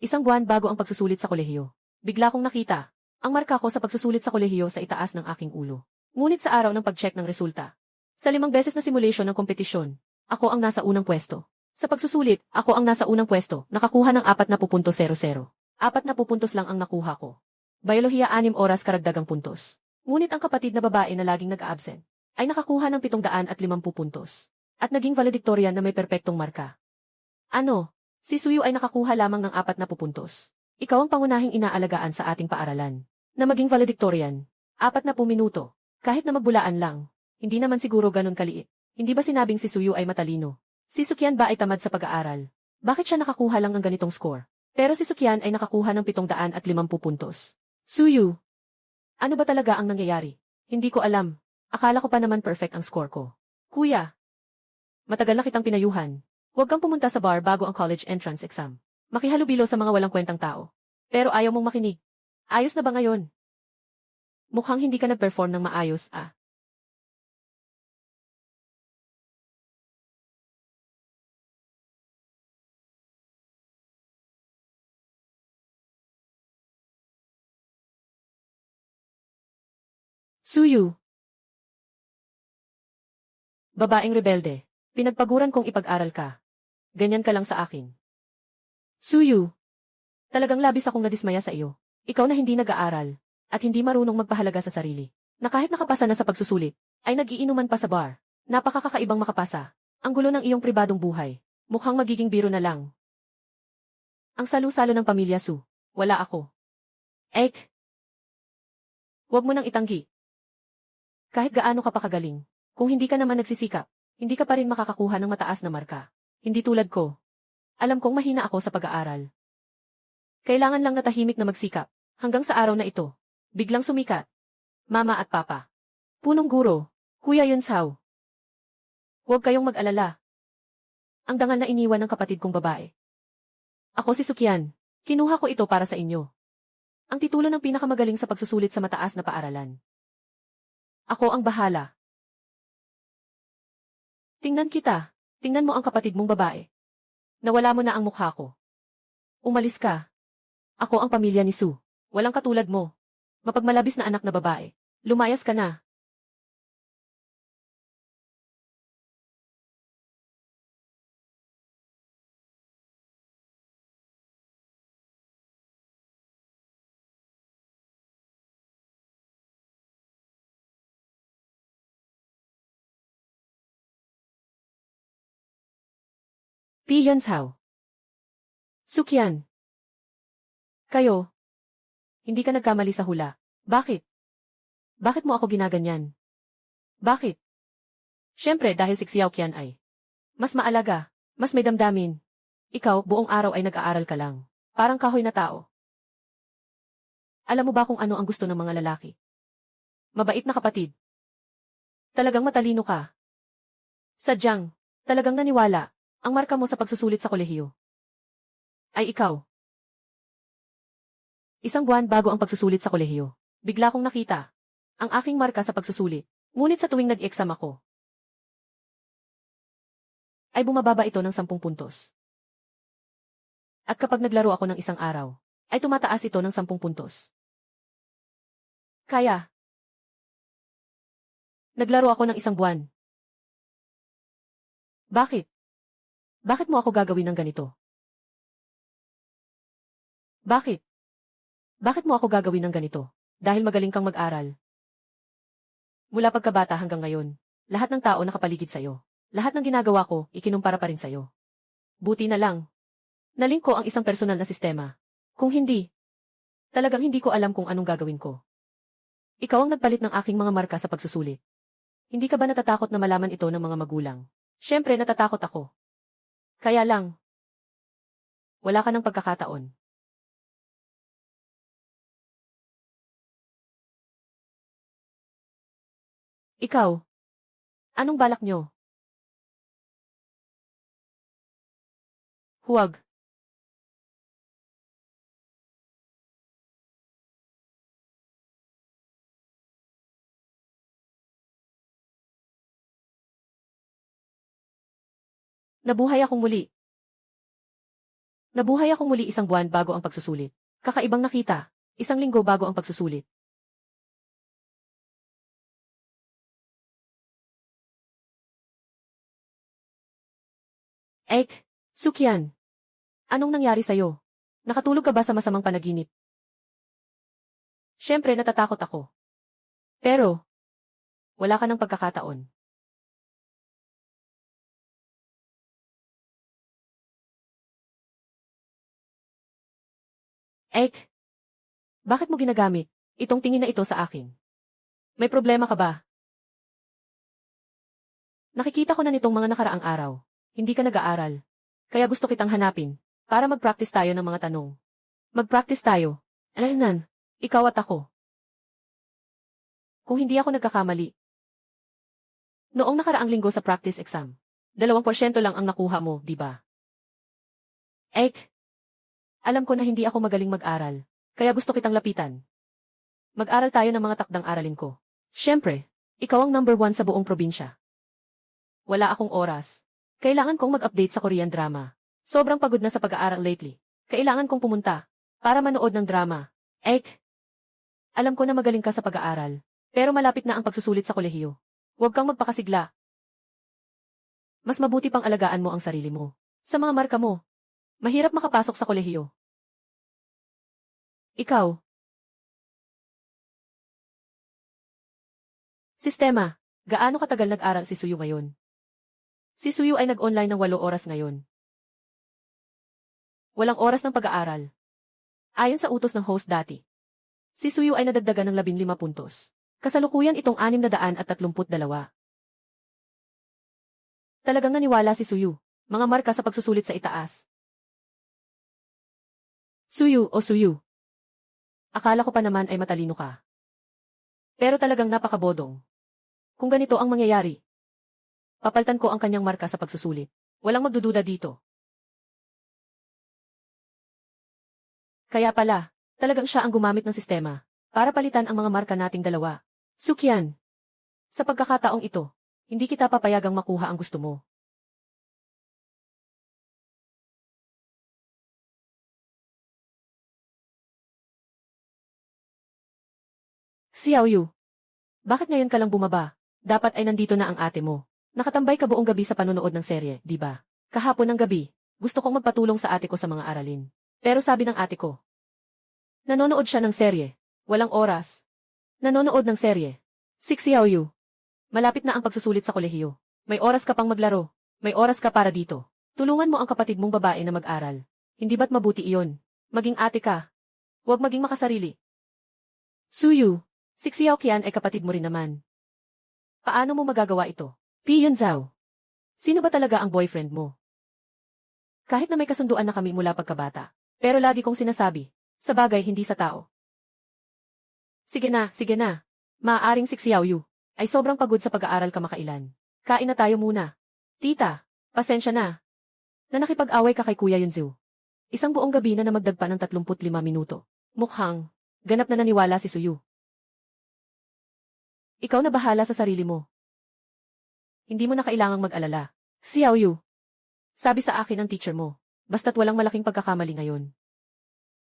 Isang buwan bago ang pagsusulit sa kolehiyo. Bigla kong nakita ang marka ko sa pagsusulit sa kolehiyo sa itaas ng aking ulo. Ngunit sa araw ng pag-check ng resulta, sa 5 beses na simulation ng kompetisyon, ako ang nasa unang pwesto. Sa pagsusulit, ako ang nasa unang pwesto, nakakuha ng 40.00. 40 puntos lang ang nakuha ko. Biolohiya 6 oras karagdagang puntos. Ngunit ang kapatid na babae na laging nag-a-absent ay nakakuha ng 750 puntos. At naging valedictorian na may perpektong marka. Ano? Si Suyu ay nakakuha lamang ng 40 puntos. Ikaw ang pangunahing inaalagaan sa ating paaralan. Na maging valedictorian. 40 minuto. Kahit na magbulaan lang. Hindi naman siguro ganun kaliit. Hindi ba sinabing si Suyu ay matalino? Si Sukyan ba ay tamad sa pag-aaral? Bakit siya nakakuha lang ng ganitong score? Pero si Sukyan ay nakakuha ng 750 puntos. Suyu! Ano ba talaga ang nangyayari? Hindi ko alam. Akala ko pa naman perfect ang score ko. Kuya! Matagal na kitang pinayuhan. Huwag kang pumunta sa bar bago ang college entrance exam. Makihalubilo sa mga walang kwentang tao. Pero ayaw mong makinig. Ayos na ba ngayon? Mukhang hindi ka nag-perform ng maayos, ah. Suyu. Babaeng rebelde. Pinagpaguran kong ipag-aral ka. Ganyan ka lang sa akin. Suyu. Talagang labis akong nadismaya sa iyo. Ikaw na hindi nag-aaral, at hindi marunong magpahalaga sa sarili. Na kahit nakapasa na sa pagsusulit, ay nag-iinuman pa sa bar. Napakakakaibang makapasa. Ang gulo ng iyong pribadong buhay. Mukhang magiging biro na lang. Ang salu-salo ng pamilya Su. Wala ako. Ek. Huwag mo nang itanggi. Kahit gaano ka pa kagaling, kung hindi ka naman nagsisikap, hindi ka pa rin makakakuha ng mataas na marka. Hindi tulad ko. Alam kong mahina ako sa pag-aaral. Kailangan lang natahimik na magsikap, hanggang sa araw na ito. Biglang sumikat. Mama at Papa. Punong guro. Kuya Yunsao. Huwag kayong mag-alala. Ang dangal na iniwan ng kapatid kong babae. Ako si Sukyan. Kinuha ko ito para sa inyo. Ang titulo ng pinakamagaling sa pagsusulit sa mataas na paaralan. Ako ang bahala. Tingnan kita. Tingnan mo ang kapatid mong babae. Nawala mo na ang mukha ko. Umalis ka. Ako ang pamilya ni Su. Walang katulad mo. Mapagmalabis na anak na babae. Lumayas ka na. Piyansao. Sukyan. Kayo. Hindi ka nagkamali sa hula. Bakit? Bakit mo ako ginaganyan? Bakit? Siyempre dahil si Xiao Qian ay mas maalaga, mas may damdamin. Ikaw, buong araw ay nag-aaral ka lang. Parang kahoy na tao. Alam mo ba kung ano ang gusto ng mga lalaki? Mabait na kapatid. Talagang matalino ka. Sadyang, talagang naniwala, ang marka mo sa pagsusulit sa kolehiyo. Ay ikaw. Isang buwan bago ang pagsusulit sa kolehiyo. Bigla kong nakita ang aking marka sa pagsusulit. Ngunit sa tuwing nag-exam ako, ay bumababa ito ng 10 puntos. At kapag naglaro ako ng isang araw, ay tumataas ito ng 10 puntos. Kaya, naglaro ako ng isang buwan. Bakit? Bakit mo ako gagawin ng ganito? Bakit? Bakit mo ako gagawin ng ganito? Dahil magaling kang mag-aral. Mula pagkabata hanggang ngayon, lahat ng tao nakapaligid sa'yo. Lahat ng ginagawa ko, ikinumpara pa rin sa'yo. Buti na lang. Naling ko ang isang personal na sistema. Kung hindi, talagang hindi ko alam kung anong gagawin ko. Ikaw ang nagpalit ng aking mga marka sa pagsusulit. Hindi ka ba natatakot na malaman ito ng mga magulang? Siyempre natatakot ako. Kaya lang, wala ka ng pagkakataon. Ikaw, anong balak nyo? Huwag. Nabuhay akong muli. Nabuhay akong muli 1 buwan bago ang pagsusulit. Kakaibang nakita, 1 linggo bago ang pagsusulit. Ek, Sukyan. Anong nangyari sa'yo? Nakatulog ka ba sa masamang panaginip? Siyempre natatakot ako. Pero, wala ka ng pagkakataon. Ek, bakit mo ginagamit itong tingin na ito sa akin? May problema ka ba? Nakikita ko na nitong mga nakaraang araw. Hindi ka nag-aaral. Kaya gusto kitang hanapin para mag-practice tayo ng mga tanong. Mag-practice tayo. Alaynan, ikaw at ako. Kung hindi ako nagkakamali. Noong nakaraang linggo sa practice exam, 2% lang ang nakuha mo, di ba? Ek, alam ko na hindi ako magaling mag-aral, kaya gusto kitang lapitan. Mag-aral tayo ng mga takdang aralin ko. Siyempre, ikaw ang number 1 sa buong probinsya. Wala akong oras. Kailangan kong mag-update sa Korean drama. Sobrang pagod na sa pag-aaral lately. Kailangan kong pumunta para manood ng drama. Ek, alam ko na magaling ka sa pag-aaral, pero malapit na ang pagsusulit sa kolehiyo. Huwag kang magpakasigla. Mas mabuti pang alagaan mo ang sarili mo. Sa mga marka mo, mahirap makapasok sa kolehiyo. Ikaw. Sistema, gaano katagal nag-aral si Suyu ngayon? Si Suyu ay nag-online ng 8 oras ngayon. Walang oras ng pag-aaral. Ayon sa utos ng host dati, si Suyu ay nadagdagan ng 15 puntos. Kasalukuyan itong 632. Talagang naniwala si Suyu. Mga marka sa pagsusulit sa itaas. Suyu o Suyu. Akala ko pa naman ay matalino ka. Pero talagang napakabodong. Kung ganito ang mangyayari, papaltan ko ang kanyang marka sa pagsusulit. Walang magdududa dito. Kaya pala, talagang siya ang gumamit ng sistema para palitan ang mga marka nating dalawa. Sukyan. Sa pagkakataong ito, hindi kita papayagang makuha ang gusto mo. Xiaoyu. Bakit ngayon ka lang bumaba? Dapat ay nandito na ang ate mo. Nakatambay ka buong gabi sa panonood ng serye, di ba? Kahapon ng gabi, gusto kong magpatulong sa ate ko sa mga aralin. Pero sabi ng ate ko, nanonood siya ng serye. Walang oras. Nanonood ng serye. Xiaoyu. Malapit na ang pagsusulit sa kolehiyo. May oras ka pang maglaro. May oras ka para dito. Tulungan mo ang kapatid mong babae na mag-aral. Hindi ba't mabuti iyon? Maging ate ka. Huwag maging makasarili. Suyu. Si Xiaoqian ay kapatid mo rin naman. Paano mo magagawa ito? Piyon Zhao. Sino ba talaga ang boyfriend mo? Kahit na may kasunduan na kami mula pagkabata. Pero lagi kong sinasabi, sa bagay hindi sa tao. Sige na, sige na. Maaaring si Xiaoyu ay sobrang pagod sa pag-aaral kamakailan. Kain na tayo muna. Tita, pasensya na. Na nakipag-away ka kay Kuya Yunzu. 1 buong gabi na namagdag pa ng 35 minuto. Mukhang, ganap na naniwala si Suyu. Ikaw na bahala sa sarili mo. Hindi mo na kailangang mag-alala. Xiaoyu. Sabi sa akin ng teacher mo, basta't walang malaking pagkakamali ngayon.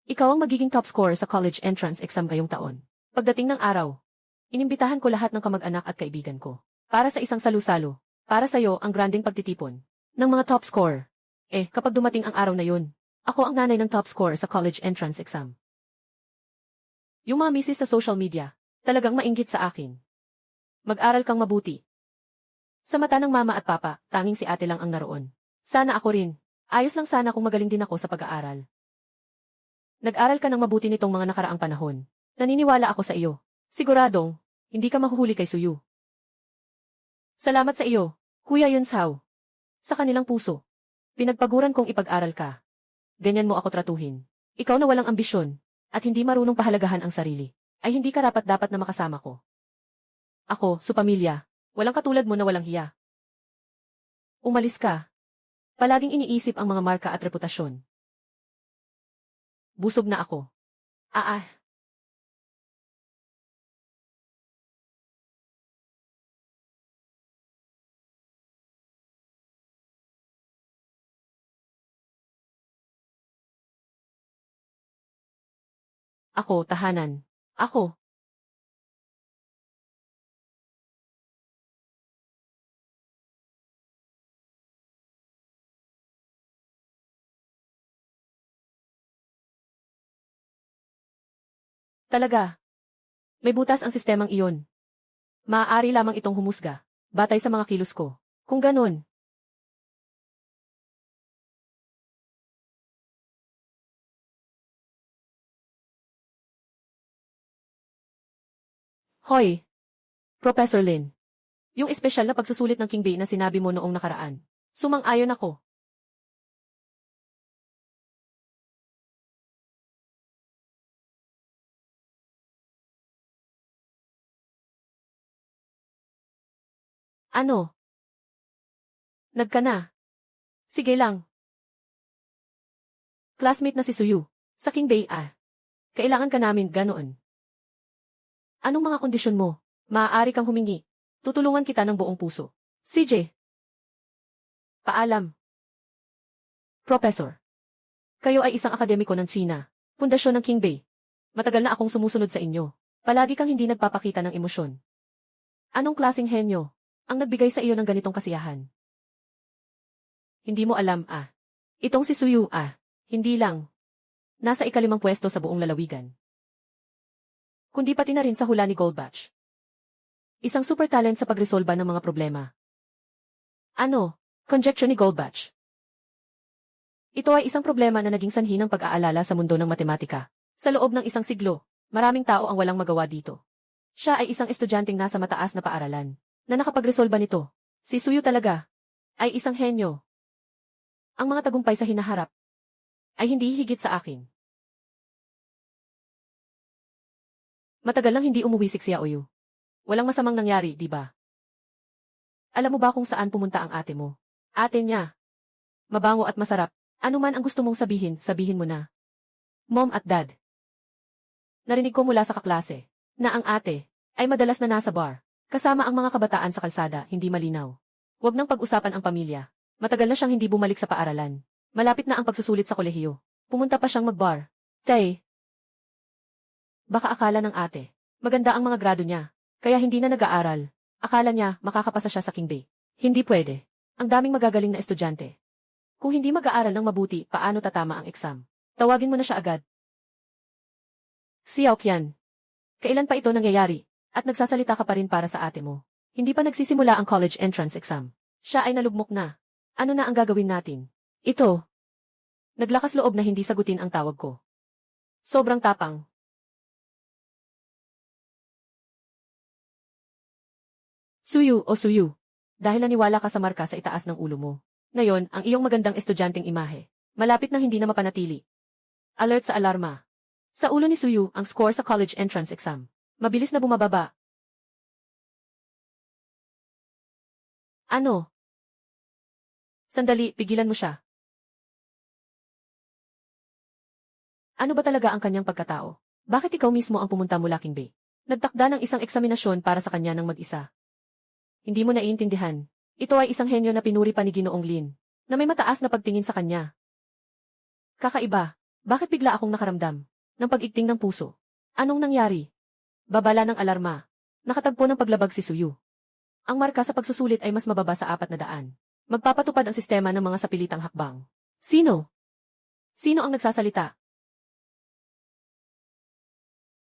Ikaw ang magiging top scorer sa college entrance exam ngayong taon. Pagdating ng araw, inimbitahan ko lahat ng kamag-anak at kaibigan ko. Para sa isang salu-salo. Para sa'yo ang granding pagtitipon ng mga top scorer. Kapag dumating ang araw na yun, ako ang nanay ng top scorer sa college entrance exam. Yung mga misis sa social media, talagang mainggit sa akin. Mag-aral kang mabuti. Sa mata ng mama at papa, tanging si ate lang ang naroon. Sana ako rin. Ayos lang sana kung magaling din ako sa pag-aaral. Nag-aral ka ng mabuti nitong mga nakaraang panahon. Naniniwala ako sa iyo. Siguradong, hindi ka mahuhuli kay Suyu. Salamat sa iyo, Kuya Yunzhao. Sa kanilang puso. Pinagpaguran kong ipag-aral ka. Ganyan mo ako tratuhin. Ikaw na walang ambisyon, at hindi marunong pahalagahan ang sarili, ay hindi karapat-dapat na makasama ko. Ako, su pamilya, walang katulad mo na walang hiya. Umalis ka. Palaging iniisip ang mga marka at reputasyon. Busog na ako. Ako, tahanan. Ako. Talaga. May butas ang sistemang iyon. Maaari lamang itong humusga, batay sa mga kilos ko. Kung ganun, hoy, Professor Lin. Yung espesyal na pagsusulit ng King Bey na sinabi mo noong nakaraan. Sumang-ayon ako. Ano? Nagka na. Sige lang. Classmate na si Suyu. Sa King Bey Kailangan ka namin ganoon. Anong mga kondisyon mo? Maaari kang humingi. Tutulungan kita ng buong puso. CJ. Paalam. Professor. Kayo ay isang akademiko ng China. Pundasyon ng King Bey. Matagal na akong sumusunod sa inyo. Palagi kang hindi nagpapakita ng emosyon. Anong klaseng henyo ang nagbigay sa iyo ng ganitong kasiyahan? Hindi mo alam Itong si Suyu hindi lang. Nasa ikalimang pwesto sa buong lalawigan. Kundi pati na rin sa hula ni Goldbatch. Isang super talent sa pagresolba ng mga problema. Ano? Conjecture ni Goldbatch. Ito ay isang problema na naging sanhi ng pag-aalala sa mundo ng matematika. Sa loob ng isang siglo, maraming tao ang walang magawa dito. Siya ay isang estudyanteng nasa mataas na paaralan na nakapagresolba nito. Si Suyu talaga ay isang henyo. Ang mga tagumpay sa hinaharap ay hindi higit sa akin. Matagal lang hindi umuwi si Xiaoyu. Walang masamang nangyari, di ba? Alam mo ba kung saan pumunta ang ate mo? Ate niya. Mabango at masarap. Ano man ang gusto mong sabihin, sabihin mo na. Mom at Dad. Narinig ko mula sa kaklase na ang ate ay madalas na nasa bar. Kasama ang mga kabataan sa kalsada, hindi malinaw. Huwag nang pag-usapan ang pamilya. Matagal na siyang hindi bumalik sa paaralan. Malapit na ang pagsusulit sa kolehiyo. Pumunta pa siyang mag-bar. Tay. Baka akala ng ate, maganda ang mga grado niya, kaya hindi na nag-aaral. Akala niya makakapasa siya sa King Bey. Hindi pwede. Ang daming magagaling na estudyante. Kung hindi mag-aaral ng mabuti, paano tatama ang exam? Tawagin mo na siya agad. Xiao Qian. Kailan pa ito nangyayari? At nagsasalita ka pa rin para sa ate mo. Hindi pa nagsisimula ang college entrance exam. Siya ay nalugmok na. Ano na ang gagawin natin? Ito. Naglakas loob na hindi sagutin ang tawag ko. Sobrang tapang. Suyu o Suyu. Dahil naniwala ka sa marka sa itaas ng ulo mo. Ngayon, ang iyong magandang estudyanteng imahe. Malapit na hindi na mapanatili. Alert sa alarma. Sa ulo ni Suyu ang score sa college entrance exam. Mabilis na bumababa. Ano? Sandali, pigilan mo siya. Ano ba talaga ang kanyang pagkatao? Bakit ikaw mismo ang pumunta mula King Bey? Nagtakda ng isang eksaminasyon para sa kanya ng mag-isa. Hindi mo naiintindihan. Ito ay isang henyo na pinuri pa ni Ginoong Lin, na may mataas na pagtingin sa kanya. Kakaiba. Bakit bigla akong nakaramdam ng pag-igting ng puso? Anong nangyari? Babala ng alarma. Nakatagpo ng paglabag si Suyu. Ang marka sa pagsusulit ay mas mababa sa 400. Magpapatupad ang sistema ng mga sapilitang hakbang. Sino? Sino ang nagsasalita?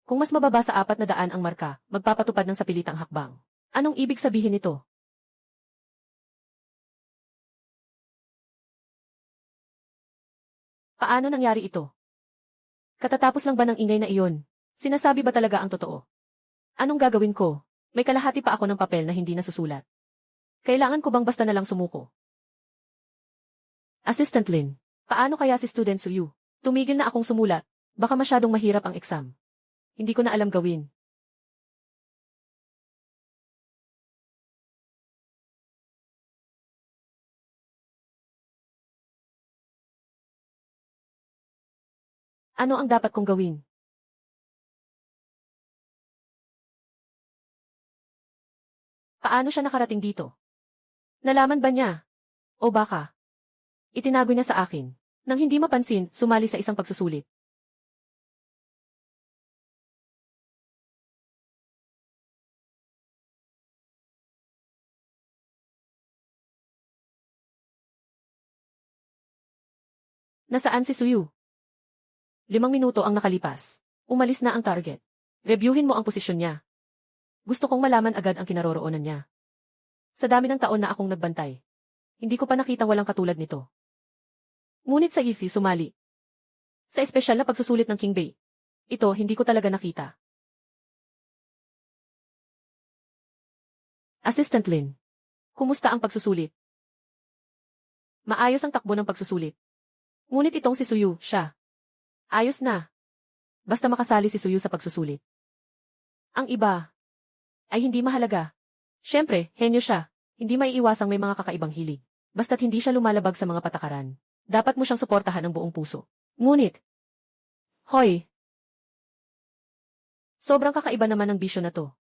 Kung mas mababa sa 400 ang marka, magpapatupad ng sapilitang hakbang. Anong ibig sabihin nito? Paano nangyari ito? Katatapos lang ba ng ingay na iyon? Sinasabi ba talaga ang totoo? Anong gagawin ko? May kalahati pa ako ng papel na hindi nasusulat. Kailangan ko bang basta na lang sumuko? Assistant Lin, paano kaya si Student Suyu? Tumigil na akong sumulat. Baka masyadong mahirap ang exam. Hindi ko na alam gawin. Ano ang dapat kong gawin? Paano siya nakarating dito? Nalaman ba niya? O baka itinago niya sa akin. Nang hindi mapansin, sumali sa isang pagsusulit. Nasaan si Suyu? 5 minuto ang nakalipas. Umalis na ang target. Reviewin mo ang posisyon niya. Gusto kong malaman agad ang kinaroroonan niya. Sa dami ng taon na akong nagbantay, hindi ko pa nakita walang katulad nito. Ngunit sa Ify sumali. Sa espesyal na pagsusulit ng King Bay, ito hindi ko talaga nakita. Assistant Lin, kumusta ang pagsusulit? Maayos ang takbo ng pagsusulit. Ngunit itong si Suyu, siya. Ayos na. Basta makasali si Suyu sa pagsusulit. Ang iba ay hindi mahalaga. Siyempre, henyo siya. Hindi maiiwasang may mga kakaibang hilig. Basta't hindi siya lumalabag sa mga patakaran. Dapat mo siyang suportahan ng buong puso. Ngunit, hoy! Sobrang kakaiba naman ng bisyo na to.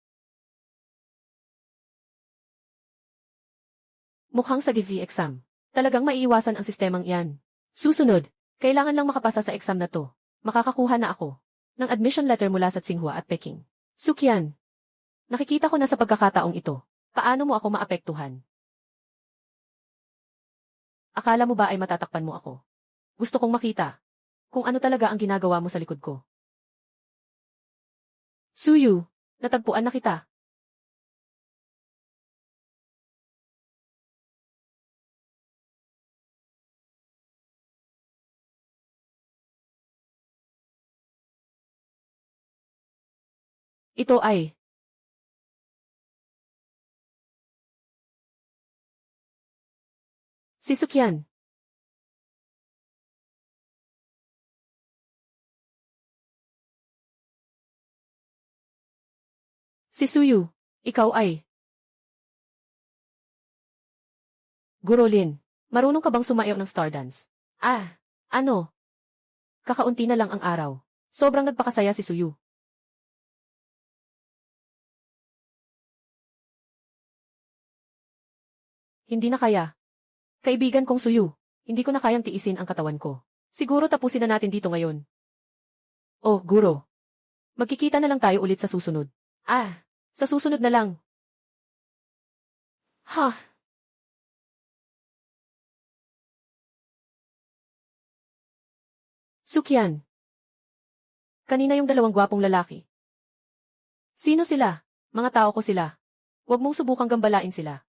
Mukhang sa GV exam. Talagang maiiwasan ang sistemang iyan. Susunod, kailangan lang makapasa sa exam na to. Makakakuha na ako ng admission letter mula sa Tsinghua at Peking. Sukyan, nakikita ko na sa pagkakataong ito. Paano mo ako maapektuhan? Akala mo ba ay matatakpan mo ako? Gusto kong makita kung ano talaga ang ginagawa mo sa likod ko. Suyu, natagpuan na kita. Ito ay si Sukyan. Si Suyu, ikaw ay Guro Lin, marunong ka bang sumayaw ng star dance? Ah, ano? Kakaunti na lang ang araw. Sobrang nagpakasaya si Suyu. Hindi na kaya. Kaibigan kong Suyu, hindi ko na kayang tiisin ang katawan ko. Siguro tapusin na natin dito ngayon. Oh, Guro. Magkikita na lang tayo ulit sa susunod. Ah, sa susunod na lang. Ha? Sukyan. Kanina yung 2 gwapong lalaki. Sino sila? Mga tao ko sila. Huwag mong subukang gambalain sila.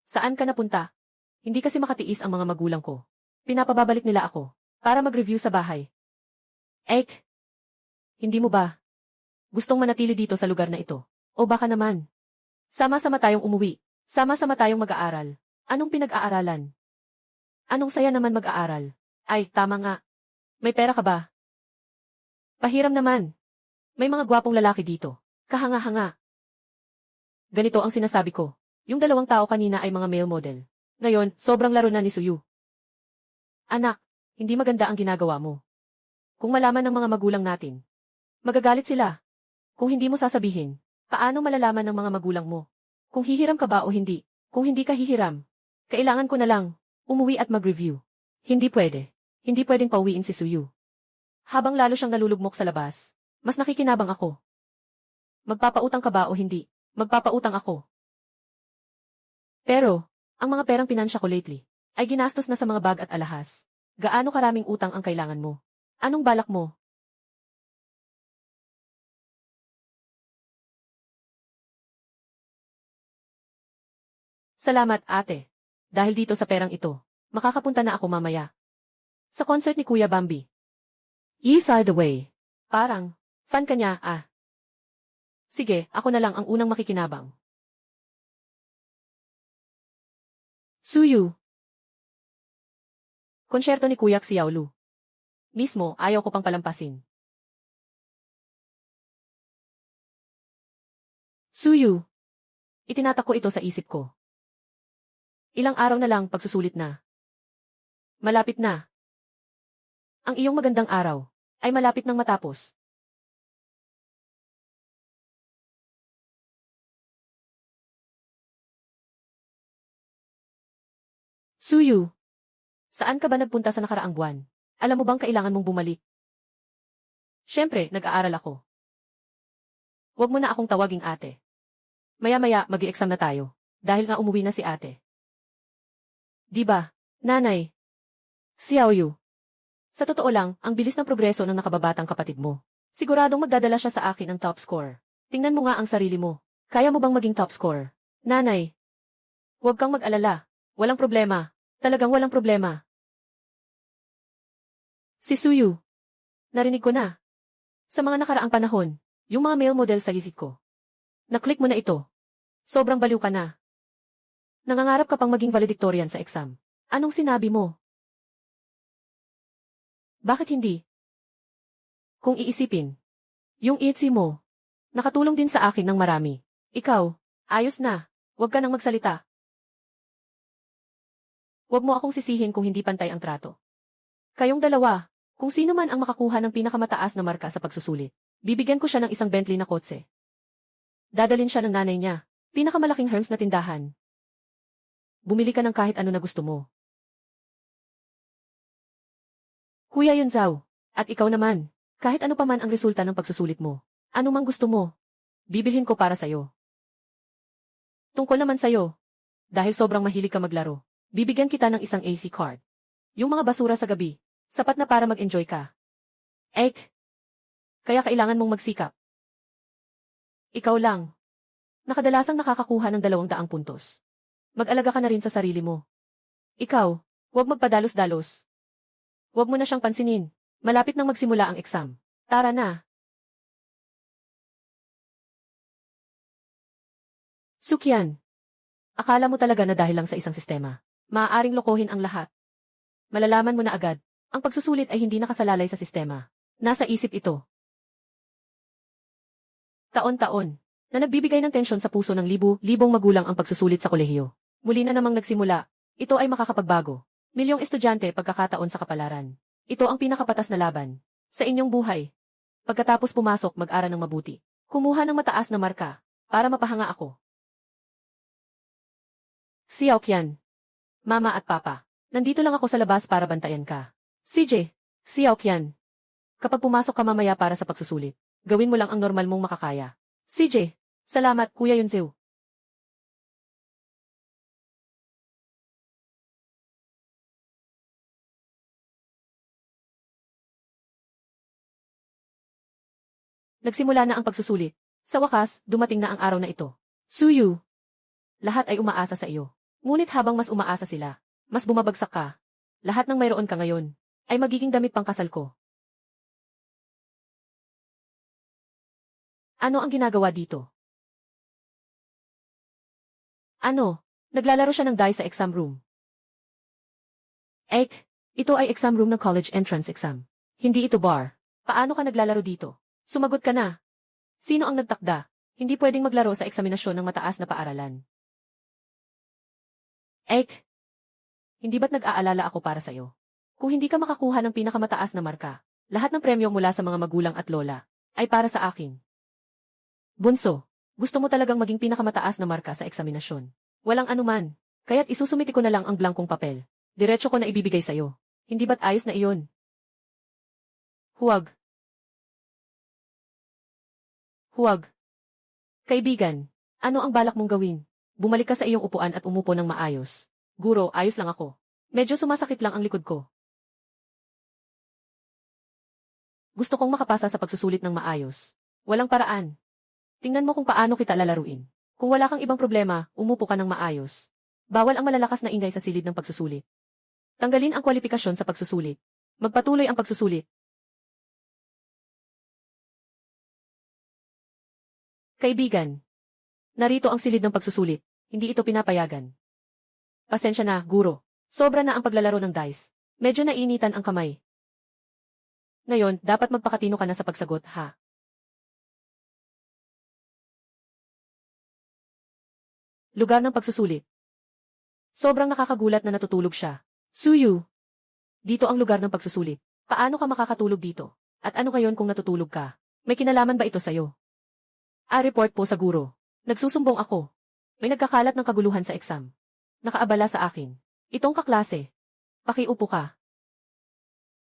Saan ka napunta? Hindi kasi makatiis ang mga magulang ko. Pinapababalik nila ako para mag-review sa bahay. Ek, hindi mo ba gustong manatili dito sa lugar na ito? O baka naman, sama-sama tayong umuwi. Sama-sama tayong mag-aaral. Anong pinag-aaralan? Anong saya naman mag-aaral? Ay, tama nga. May pera ka ba? Pahiram naman. May mga gwapong lalaki dito. Kahanga-hanga. Ganito ang sinasabi ko. Yung 2 tao kanina ay mga male model. Ngayon, sobrang laro na ni Suyu. Anak, hindi maganda ang ginagawa mo. Kung malaman ng mga magulang natin, magagalit sila. Kung hindi mo sasabihin, paano malalaman ng mga magulang mo? Kung hihiram ka ba o hindi? Kung hindi ka hihiram, kailangan ko na lang umuwi at mag-review. Hindi pwede. Hindi pwedeng pauwiin si Suyu. Habang lalo siyang nalulugmok sa labas, mas nakikinabang ako. Magpapautang ka ba o hindi? Magpapautang ako. Pero, ang mga perang pinansya ko lately, ay ginastos na sa mga bag at alahas. Gaano karaming utang ang kailangan mo? Anong balak mo? Salamat, ate. Dahil dito sa perang ito, makakapunta na ako mamaya. Sa concert ni Kuya Bambi. Eastside the way. Parang, fan ka niya, ah. Sige, ako na lang ang unang makikinabang. Suyu. Konsyerto ni Kuya Xiaolu. Mismo, ayaw ko pang palampasin. Suyu. Itinatak ko ito sa isip ko. Ilang araw na lang pagsusulit na. Malapit na. Ang iyong magandang araw ay malapit nang matapos. Suyu. Saan ka ba nagpunta sa nakaraang buwan? Alam mo bang kailangan mong bumalik? Siyempre, nag-aaral ako. Huwag mo na akong tawaging ate. Maya-maya, mag-i-exam na tayo. Dahil nga umuwi na si ate. Di ba, nanay? Xiaoyu. Sa totoo lang, ang bilis ng progreso ng nakababatang kapatid mo. Siguradong magdadala siya sa akin ng top score. Tingnan mo nga ang sarili mo. Kaya mo bang maging top score? Nanay. Huwag kang mag-alala. Walang problema. Talagang walang problema. Si Suyu. Narinig ko na. Sa mga nakaraang panahon, yung mga male model sa isip ko. Naklik mo na ito. Sobrang baliw ka na. Nangangarap ka pang maging valedictorian sa exam. Anong sinabi mo? Bakit hindi? Kung iisipin, yung itzy mo, nakatulong din sa akin ng marami. Ikaw, ayos na. Huwag ka nang magsalita. Huwag mo akong sisihin kung hindi pantay ang trato. Kayong dalawa, kung sino man ang makakuha ng pinakamataas na marka sa pagsusulit, bibigyan ko siya ng isang Bentley na kotse. Dadalin siya ng nanay niya, pinakamalaking Hermes na tindahan. Bumili ka ng kahit ano na gusto mo. Kuya Yunzao, at ikaw naman, kahit ano pa man ang resulta ng pagsusulit mo, ano mang gusto mo, bibilhin ko para sa'yo. Tungkol naman sa'yo, dahil sobrang mahilig ka maglaro, bibigyan kita ng isang AV card. Yung mga basura sa gabi, sapat na para mag-enjoy ka. Kaya kailangan mong magsikap. Ikaw lang. Nakadalasang nakakakuha ng 200 puntos. Mag-alaga ka na rin sa sarili mo. Ikaw, huwag magpadalos-dalos. Huwag mo na siyang pansinin. Malapit nang magsimula ang exam. Tara na. Sukyan. Akala mo talaga na dahil lang sa isang sistema, maaaring lokohin ang lahat. Malalaman mo na agad, ang pagsusulit ay hindi nakasalalay sa sistema. Nasa isip ito. Taon-taon, na nagbibigay ng tensyon sa puso ng libu-libong magulang ang pagsusulit sa kolehiyo. Muli na namang nagsimula, ito ay makakapagbago. Milyong estudyante pagkakataon sa kapalaran. Ito ang pinakapatas na laban. Sa inyong buhay. Pagkatapos pumasok mag-aral ng mabuti. Kumuha ng mataas na marka, para mapahanga ako. Xiaoqian. Mama at Papa, nandito lang ako sa labas para bantayan ka. CJ, Xiaoqian. Kapag pumasok ka mamaya para sa pagsusulit, gawin mo lang ang normal mong makakaya. CJ, salamat Kuya Yunzeo. Nagsimula na ang pagsusulit. Sa wakas, dumating na ang araw na ito. Suyu. Lahat ay umaasa sa iyo. Ngunit habang mas umaasa sila, mas bumabagsak ka. Lahat ng mayroon ka ngayon, ay magiging damit pang kasal ko. Ano ang ginagawa dito? Ano? Naglalaro siya ng dice sa exam room. Ito ay exam room ng college entrance exam. Hindi ito bar. Paano ka naglalaro dito? Sumagot ka na. Sino ang nagtakda? Hindi pwedeng maglaro sa eksaminasyon ng mataas na paaralan. Hindi ba't nag-aalala ako para sa'yo? Kung hindi ka makakuha ng pinakamataas na marka, lahat ng premyo mula sa mga magulang at lola, ay para sa akin. Bunso, gusto mo talagang maging pinakamataas na marka sa eksaminasyon. Walang anuman, kaya't isusumiti ko na lang ang blankong papel. Diretso ko na ibibigay sa'yo. Hindi ba't ayos na iyon? Huwag. Kaibigan, ano ang balak mong gawin? Bumalik ka sa iyong upuan at umupo ng maayos. Guro, ayos lang ako. Medyo sumasakit lang ang likod ko. Gusto kong makapasa sa pagsusulit ng maayos. Walang paraan. Tingnan mo kung paano kita lalaruin. Kung wala kang ibang problema, umupo ka ng maayos. Bawal ang malalakas na ingay sa silid ng pagsusulit. Tanggalin ang kwalifikasyon sa pagsusulit. Magpatuloy ang pagsusulit. Kaibigan, narito ang silid ng pagsusulit. Hindi ito pinapayagan. Pasensya na, guro. Sobra na ang paglalaro ng dice. Medyo nainitan ang kamay. Ngayon, dapat magpakatino ka na sa pagsagot, ha? Lugar ng pagsusulit. Sobrang nakakagulat na natutulog siya. Suyu. Dito ang lugar ng pagsusulit. Paano ka makakatulog dito? At ano ngayon kung natutulog ka? May kinalaman ba ito sa'yo? Report po sa guro. Nagsusumbong ako. May nagkakalat ng kaguluhan sa exam. Nakaabala sa akin. Itong kaklase. Pakiupo ka.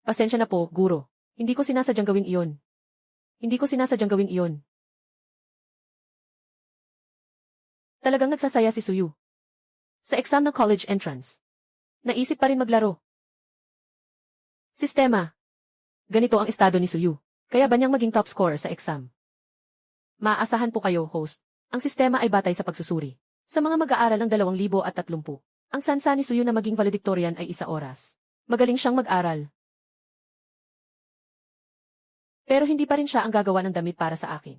Pasensya na po, guro. Hindi ko sinasadyang gawin iyon. Talagang nagsasaya si Suyu. Sa exam ng college entrance. Naisip pa rin maglaro. Sistema. Ganito ang estado ni Suyu. Kaya ba niyang maging top scorer sa exam? Maaasahan po kayo, host. Ang sistema ay batay sa pagsusuri. Sa mga mag-aaral ng 2030, ang sansa ni Suyu na maging valedictorian ay 1 oras. Magaling siyang mag-aral. Pero hindi pa rin siya ang gagawa ng damit para sa akin.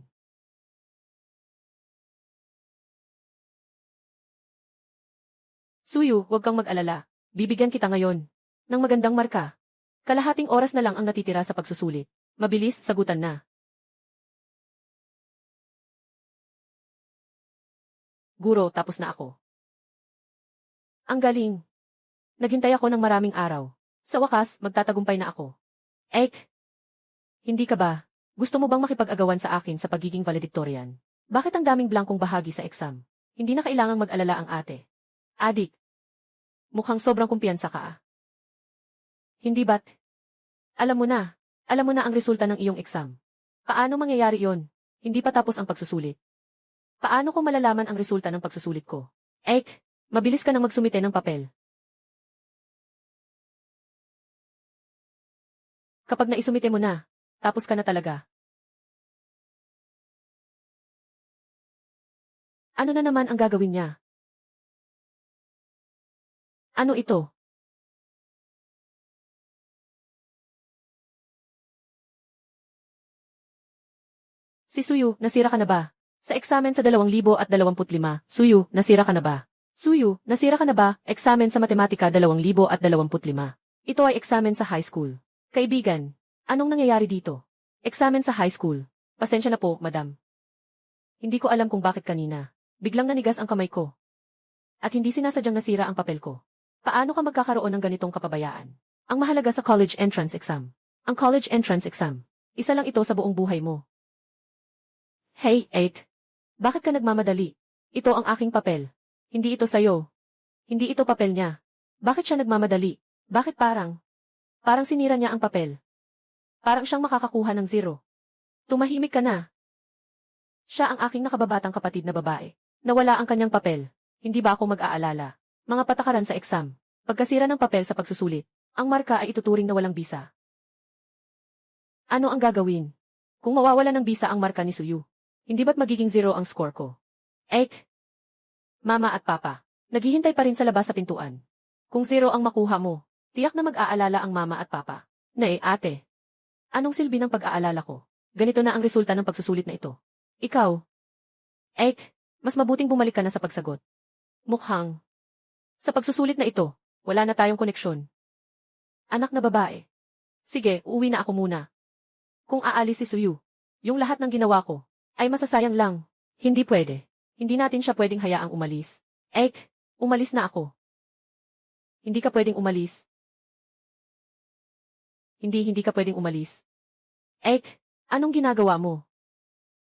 Suyu, huwag kang mag-alala. Bibigyan kita ngayon ng magandang marka. Kalahating oras na lang ang natitira sa pagsusulit. Mabilis, sagutan na. Guro, tapos na ako. Ang galing. Naghintay ako ng maraming araw. Sa wakas, magtatagumpay na ako. Hindi ka ba? Gusto mo bang makipag-agawan sa akin sa pagiging valedictorian? Bakit ang daming blankong bahagi sa exam? Hindi na kailangang mag-alala ang ate. Adik. Mukhang sobrang kumpiyansa ka. Hindi ba't? Alam mo na ang resulta ng iyong exam. Paano mangyayari yon? Hindi pa tapos ang pagsusulit. Paano ko malalaman ang resulta ng pagsusulit ko? Mabilis ka nang magsumite ng papel. Kapag naisumite mo na, tapos ka na talaga. Ano na naman ang gagawin niya? Ano ito? Si Suyu, nasira ka na ba? Sa eksamen sa 2025, Suyu, nasira ka na ba? Suyu, nasira ka na ba? Eksamen sa matematika 2025. Ito ay eksamen sa high school. Kaibigan, anong nangyayari dito? Eksamen sa high school. Pasensya na po, madam. Hindi ko alam kung bakit kanina. Biglang nanigas ang kamay ko. At hindi sinasadyang nasira ang papel ko. Paano ka magkakaroon ng ganitong kapabayaan? Ang mahalaga sa college entrance exam. Ang college entrance exam. Isa lang ito sa buong buhay mo. Hey, bakit ka nagmamadali? Ito ang aking papel. Hindi ito sayo. Hindi ito papel niya. Bakit siya nagmamadali? Bakit parang sinira niya ang papel? Parang siyang makakakuha ng 0. Tumahimik ka na. Siya ang aking nakababatang kapatid na babae. Nawala ang kanyang papel. Hindi ba ako mag-aalala? Mga patakaran sa exam. Pagkasira ng papel sa pagsusulit, ang marka ay ituturing na walang bisa. Ano ang gagawin? Kung mawawala ng bisa ang marka ni Suyu, hindi ba't magiging 0 ang score ko? Mama at Papa, naghihintay pa rin sa labas sa pintuan. Kung 0 ang makuha mo, tiyak na mag-aalala ang Mama at Papa. Ate. Anong silbi ng pag-aalala ko? Ganito na ang resulta ng pagsusulit na ito. Ikaw. Mas mabuting bumalik ka na sa pagsagot. Mukhang. Sa pagsusulit na ito, wala na tayong koneksyon. Anak na babae. Sige, uuwi na ako muna. Kung aalis si Suyu, yung lahat ng ginawa ko, ay masasayang lang. Hindi pwede. Hindi natin siya pwedeng hayaang umalis. Umalis na ako. Hindi ka pwedeng umalis. Hindi ka pwedeng umalis. Anong ginagawa mo?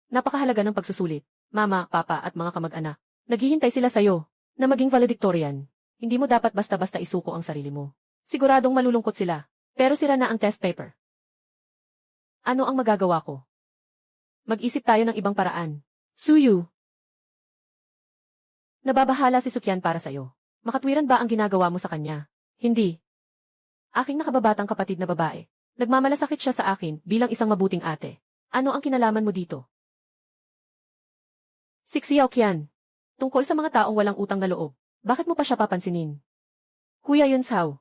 Napakahalaga ng pagsusulit. Mama, Papa at mga kamag-anak. Naghihintay sila sa'yo na maging valedictorian. Hindi mo dapat basta-basta isuko ang sarili mo. Siguradong malulungkot sila. Pero sira na ang test paper. Ano ang magagawa ko? Mag-isip tayo ng ibang paraan. Suyu. Nababahala si Sukyan para sa'yo. Makatwiran ba ang ginagawa mo sa kanya? Hindi. Aking nakababatang kapatid na babae. Nagmamalasakit siya sa akin bilang isang mabuting ate. Ano ang kinalaman mo dito? Si Xiaoqian. Tungkol sa mga taong walang utang na loob. Bakit mo pa siya papansinin? Kuya Yunsao.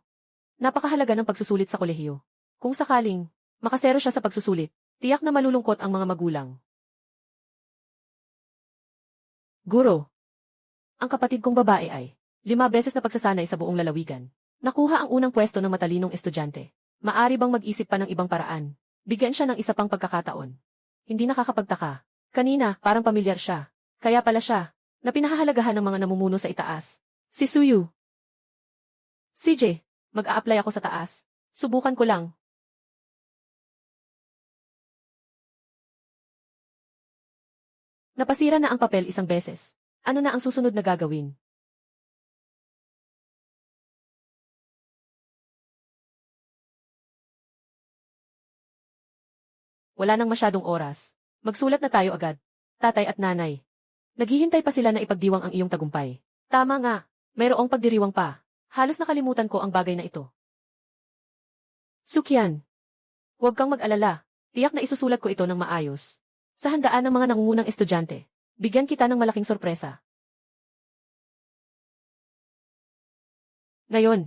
Napakahalaga ng pagsusulit sa kolehiyo. Kung sakaling makasero siya sa pagsusulit, tiyak na malulungkot ang mga magulang. Guro. Ang kapatid kong babae ay 5 beses na pagsasanay sa buong lalawigan. Nakuha ang unang pwesto ng matalinong estudyante. Maari bang mag-isip pa ng ibang paraan? Bigyan siya ng isa pang pagkakataon. Hindi nakakapagtaka. Kanina, parang pamilyar siya. Kaya pala siya, na pinahahalagahan ng mga namumuno sa itaas. Si Suyu. CJ, mag-a-apply ako sa taas. Subukan ko lang. Napasira na ang papel isang beses. Ano na ang susunod na gagawin? Wala nang masyadong oras. Magsulat na tayo agad. Tatay at nanay. Naghihintay pa sila na ipagdiwang ang iyong tagumpay. Tama nga, mayroong pagdiriwang pa. Halos nakalimutan ko ang bagay na ito. Sukyan. Huwag kang mag-alala. Tiyak na isusulat ko ito ng maayos. Sa handaan ng mga nangungunang estudyante, bigyan kita ng malaking sorpresa. Ngayon,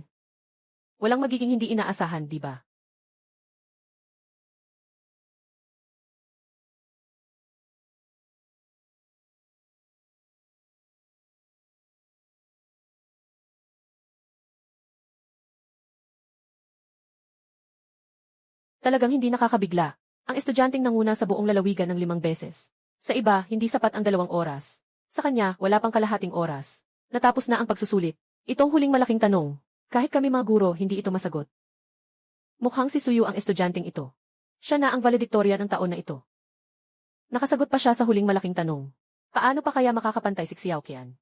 walang magiging hindi inaasahan, di ba? Talagang hindi nakakabigla. Ang estudyanteng nanguna sa buong lalawigan ng 5 beses. Sa iba, hindi sapat ang 2 oras. Sa kanya, wala pang kalahating oras. Natapos na ang pagsusulit. Itong huling malaking tanong. Kahit kami mga guro, hindi ito masagot. Mukhang si Suyu ang estudyanteng ito. Siya na ang valedictorian ng taon na ito. Nakasagot pa siya sa huling malaking tanong. Paano pa kaya makakapantay si Xiaoqian?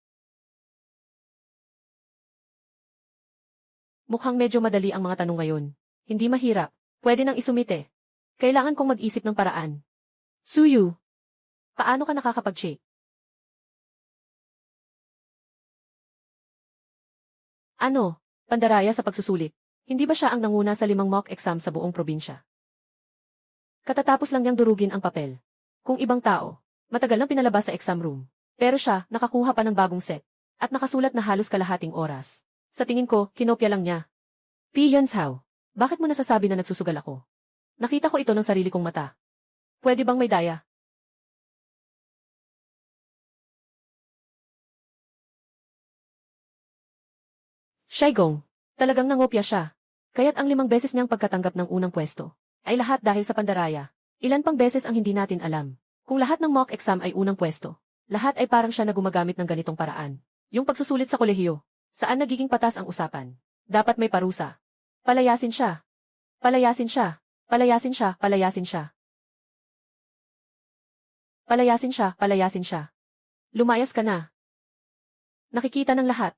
Mukhang medyo madali ang mga tanong ngayon. Hindi mahirap. Pwede nang isumite. Kailangan kong mag-isip ng paraan. Suyu, paano ka nakakapag-shake? Ano? Pandaraya sa pagsusulit. Hindi ba siya ang nanguna sa 5 mock exam sa buong probinsya? Katatapos lang niyang durugin ang papel. Kung ibang tao, matagal nang pinalabas sa exam room. Pero siya, nakakuha pa ng bagong set. At nakasulat na halos kalahating oras. Sa tingin ko, kinopya lang niya. Pi Yunshao, bakit mo nasasabi na nagsusugal ako? Nakita ko ito ng sarili kong mata. Pwede bang may daya? Shaigong, talagang nangopya siya. Kaya't ang 5 beses niyang pagkatanggap ng unang pwesto, ay lahat dahil sa pandaraya. Ilan pang beses ang hindi natin alam. Kung lahat ng mock exam ay unang pwesto, lahat ay parang siya na gumagamit ng ganitong paraan. Yung pagsusulit sa kolehiyo, saan nagiging patas ang usapan? Dapat may parusa. Palayasin siya. Palayasin siya. Palayasin siya. Palayasin siya. Palayasin siya. Palayasin siya. Lumayas ka na. Nakikita ng lahat.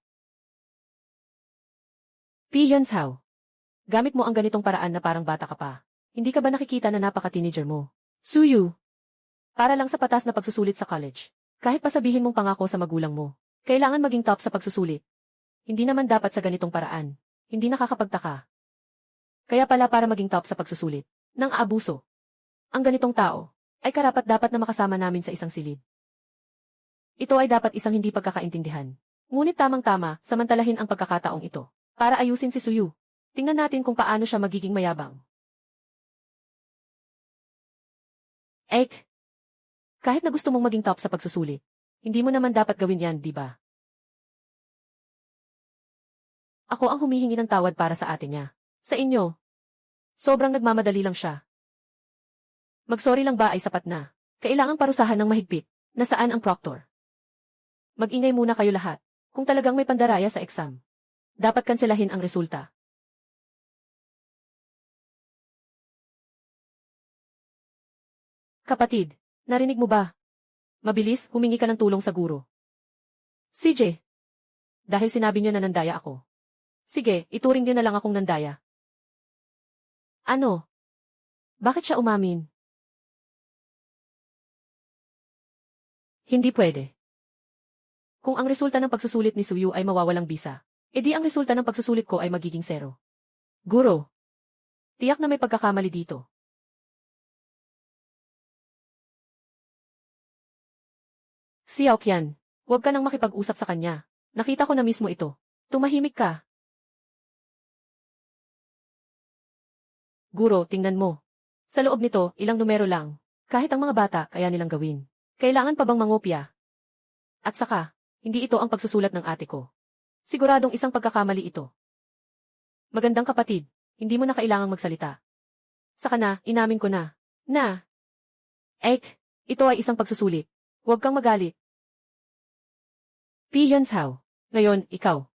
Pi Yunshao, gamit mo ang ganitong paraan na parang bata ka pa. Hindi ka ba nakikita na napaka-teenager mo? Suyu, para lang sa patas na pagsusulit sa college. Kahit pa sabihin mong pangako sa magulang mo, kailangan maging top sa pagsusulit. Hindi naman dapat sa ganitong paraan. Hindi nakakapagtaka. Kaya pala para maging top sa pagsusulit, ng aabuso. Ang ganitong tao, ay karapat-dapat na makasama namin sa isang silid. Ito ay dapat isang hindi pagkakaintindihan. Ngunit tamang-tama, samantalahin ang pagkakataong ito. Para ayusin si Suyu. Tingnan natin kung paano siya magiging mayabang. Ek, kahit na gusto mong maging top sa pagsusulit, hindi mo naman dapat gawin yan, di ba? Ako ang humihingi ng tawad para sa ate niya. Sa inyo. Sobrang nagmamadali lang siya. Magsorry lang ba ay sapat na? Kailangang parusahan ng mahigpit. Nasaan ang proctor? Mag-ingay muna kayo lahat. Kung talagang may pandaraya sa exam, dapat kanselahin ang resulta. Kapatid, narinig mo ba? Mabilis, humingi ka ng tulong sa guro. CJ, dahil sinabi niyo na nandaya ako. Sige, ituring niyo na lang akong nandaya. Ano? Bakit siya umamin? Hindi pwede. Kung ang resulta ng pagsusulit ni Suyu ay mawawalang bisa, edi ang resulta ng pagsusulit ko ay magiging 0. Guro, tiyak na may pagkakamali dito. Xiaoqian, huwag ka nang makipag-usap sa kanya. Nakita ko na mismo ito. Tumahimik ka. Guro, tingnan mo. Sa loob nito, ilang numero lang. Kahit ang mga bata, kaya nilang gawin. Kailangan pa bang mangopya? At saka, hindi ito ang pagsusulat ng ate ko. Siguradong isang pagkakamali ito. Magandang kapatid, hindi mo na kailangang magsalita. Saka na, inamin ko na. Ito ay isang pagsusulit. Huwag kang magalit. Pi Yunshao, ngayon, ikaw.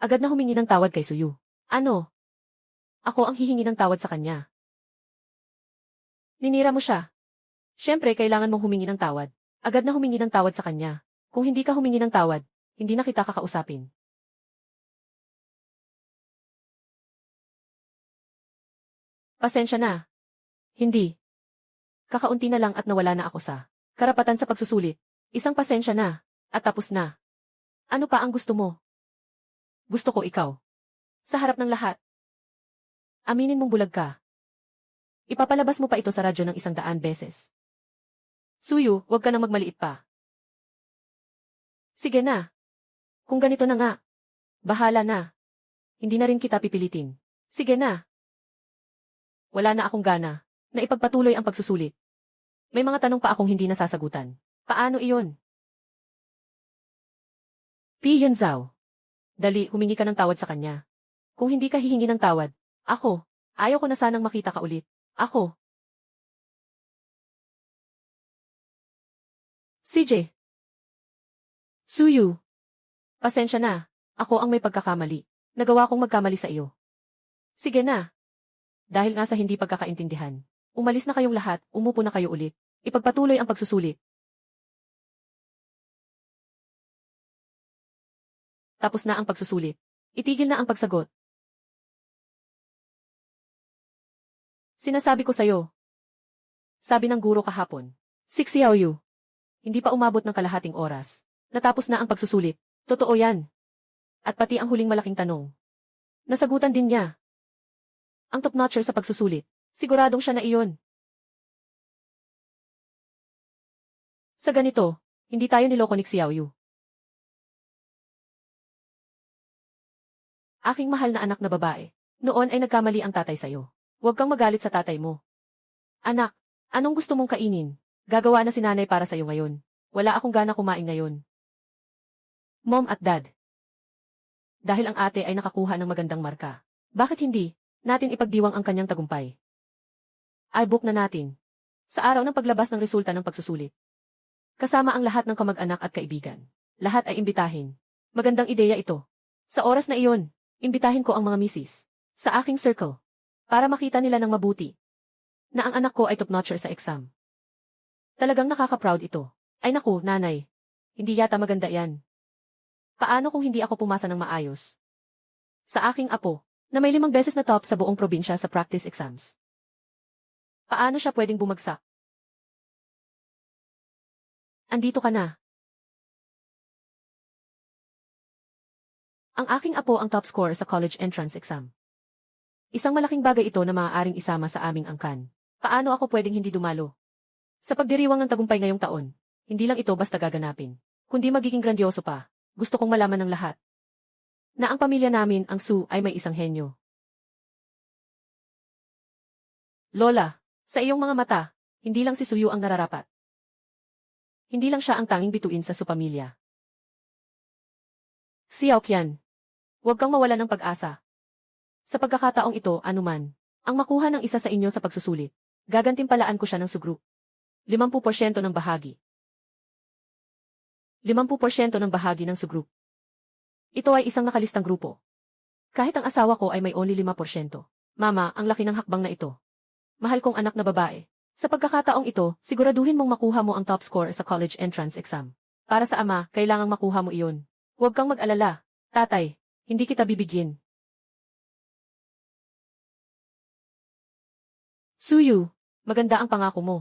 Agad na humingi ng tawad kay Suyu. Ano? Ako ang hihingi ng tawad sa kanya. Ninira mo siya. Siyempre, kailangan mong humingi ng tawad. Agad na humingi ng tawad sa kanya. Kung hindi ka humingi ng tawad, hindi na kita kakausapin. Pasensya na. Hindi. Kakaunti na lang at nawala na ako sa karapatan sa pagsusulit. Isang pasensya na, at tapos na. Ano pa ang gusto mo? Gusto ko ikaw. Sa harap ng lahat. Aminin mong bulag ka. Ipapalabas mo pa ito sa radyo ng 100 beses. Suyu, huwag ka nang magmaliit pa. Sige na. Kung ganito na nga. Bahala na. Hindi na rin kita pipilitin. Sige na. Wala na akong gana na ipagpatuloy ang pagsusulit. May mga tanong pa akong hindi nasasagutan. Paano iyon? Pi Yunzao. Dali, humingi ka ng tawad sa kanya. Kung hindi ka hihingi ng tawad, ako, ayaw ko na sanang makita ka ulit. Ako. CJ. Suyu. Pasensya na. Ako ang may pagkakamali. Nagawa kong magkamali sa iyo. Sige na. Dahil nga sa hindi pagkakaintindihan. Umalis na kayong lahat, umupo na kayo ulit. Ipagpatuloy ang pagsusulit. Tapos na ang pagsusulit. Itigil na ang pagsagot. Sinasabi ko sa'yo. Sabi ng guro kahapon. 6 Xiaoyu. Hindi pa umabot ng kalahating oras. Natapos na ang pagsusulit. Totoo yan. At pati ang huling malaking tanong. Nasagutan din niya. Ang top-notcher sa pagsusulit. Siguradong siya na iyon. Sa ganito, hindi tayo niloko ni Xiaoyu. Aking mahal na anak na babae. Noon ay nagkamali ang tatay sa'yo. Huwag kang magalit sa tatay mo. Anak, anong gusto mong kainin? Gagawa na si nanay para sa'yo ngayon. Wala akong gana kumain ngayon. Mom at dad. Dahil ang ate ay nakakuha ng magandang marka. Bakit hindi natin ipagdiwang ang kanyang tagumpay? Ay book na natin. Sa araw ng paglabas ng resulta ng pagsusulit. Kasama ang lahat ng kamag-anak at kaibigan. Lahat ay imbitahin. Magandang ideya ito. Sa oras na iyon, imbitahin ko ang mga misis. Sa aking circle. Para makita nila ng mabuti. Na ang anak ko ay top-notcher sa exam. Talagang nakaka-proud ito. Ay naku, nanay. Hindi yata maganda yan. Paano kung hindi ako pumasa ng maayos? Sa aking apo, na may 5 beses na top sa buong probinsya sa practice exams. Paano siya pwedeng bumagsak? Andito ka na. Ang aking apo ang top scorer sa college entrance exam. Isang malaking bagay ito na maaaring isama sa aming angkan. Paano ako pwedeng hindi dumalo? Sa pagdiriwang ng tagumpay ngayong taon, hindi lang ito basta gaganapin, kundi magiging grandioso pa. Gusto kong malaman ng lahat na ang pamilya namin, ang Su, ay may isang henyo. Lola, sa iyong mga mata, hindi lang si Suyu ang nararapat. Hindi lang siya ang tanging bituin sa Su pamilya. Xiao Qian, huwag kang mawala ng pag-asa. Sa pagkakataong ito, anuman, ang makuha ng isa sa inyo sa pagsusulit, gagantimpalaan ko siya ng sugru. 50% ng bahagi. 50% ng bahagi ng sugru. Ito ay isang nakalistang grupo. Kahit ang asawa ko ay may only 5%. Mama, ang laki ng hakbang na ito. Mahal kong anak na babae. Sa pagkakataong ito, siguraduhin mong makuha mo ang top score sa college entrance exam. Para sa ama, kailangang makuha mo iyon. Huwag kang mag-alala. Tatay, hindi kita bibigyan. Suyu, maganda ang pangako mo.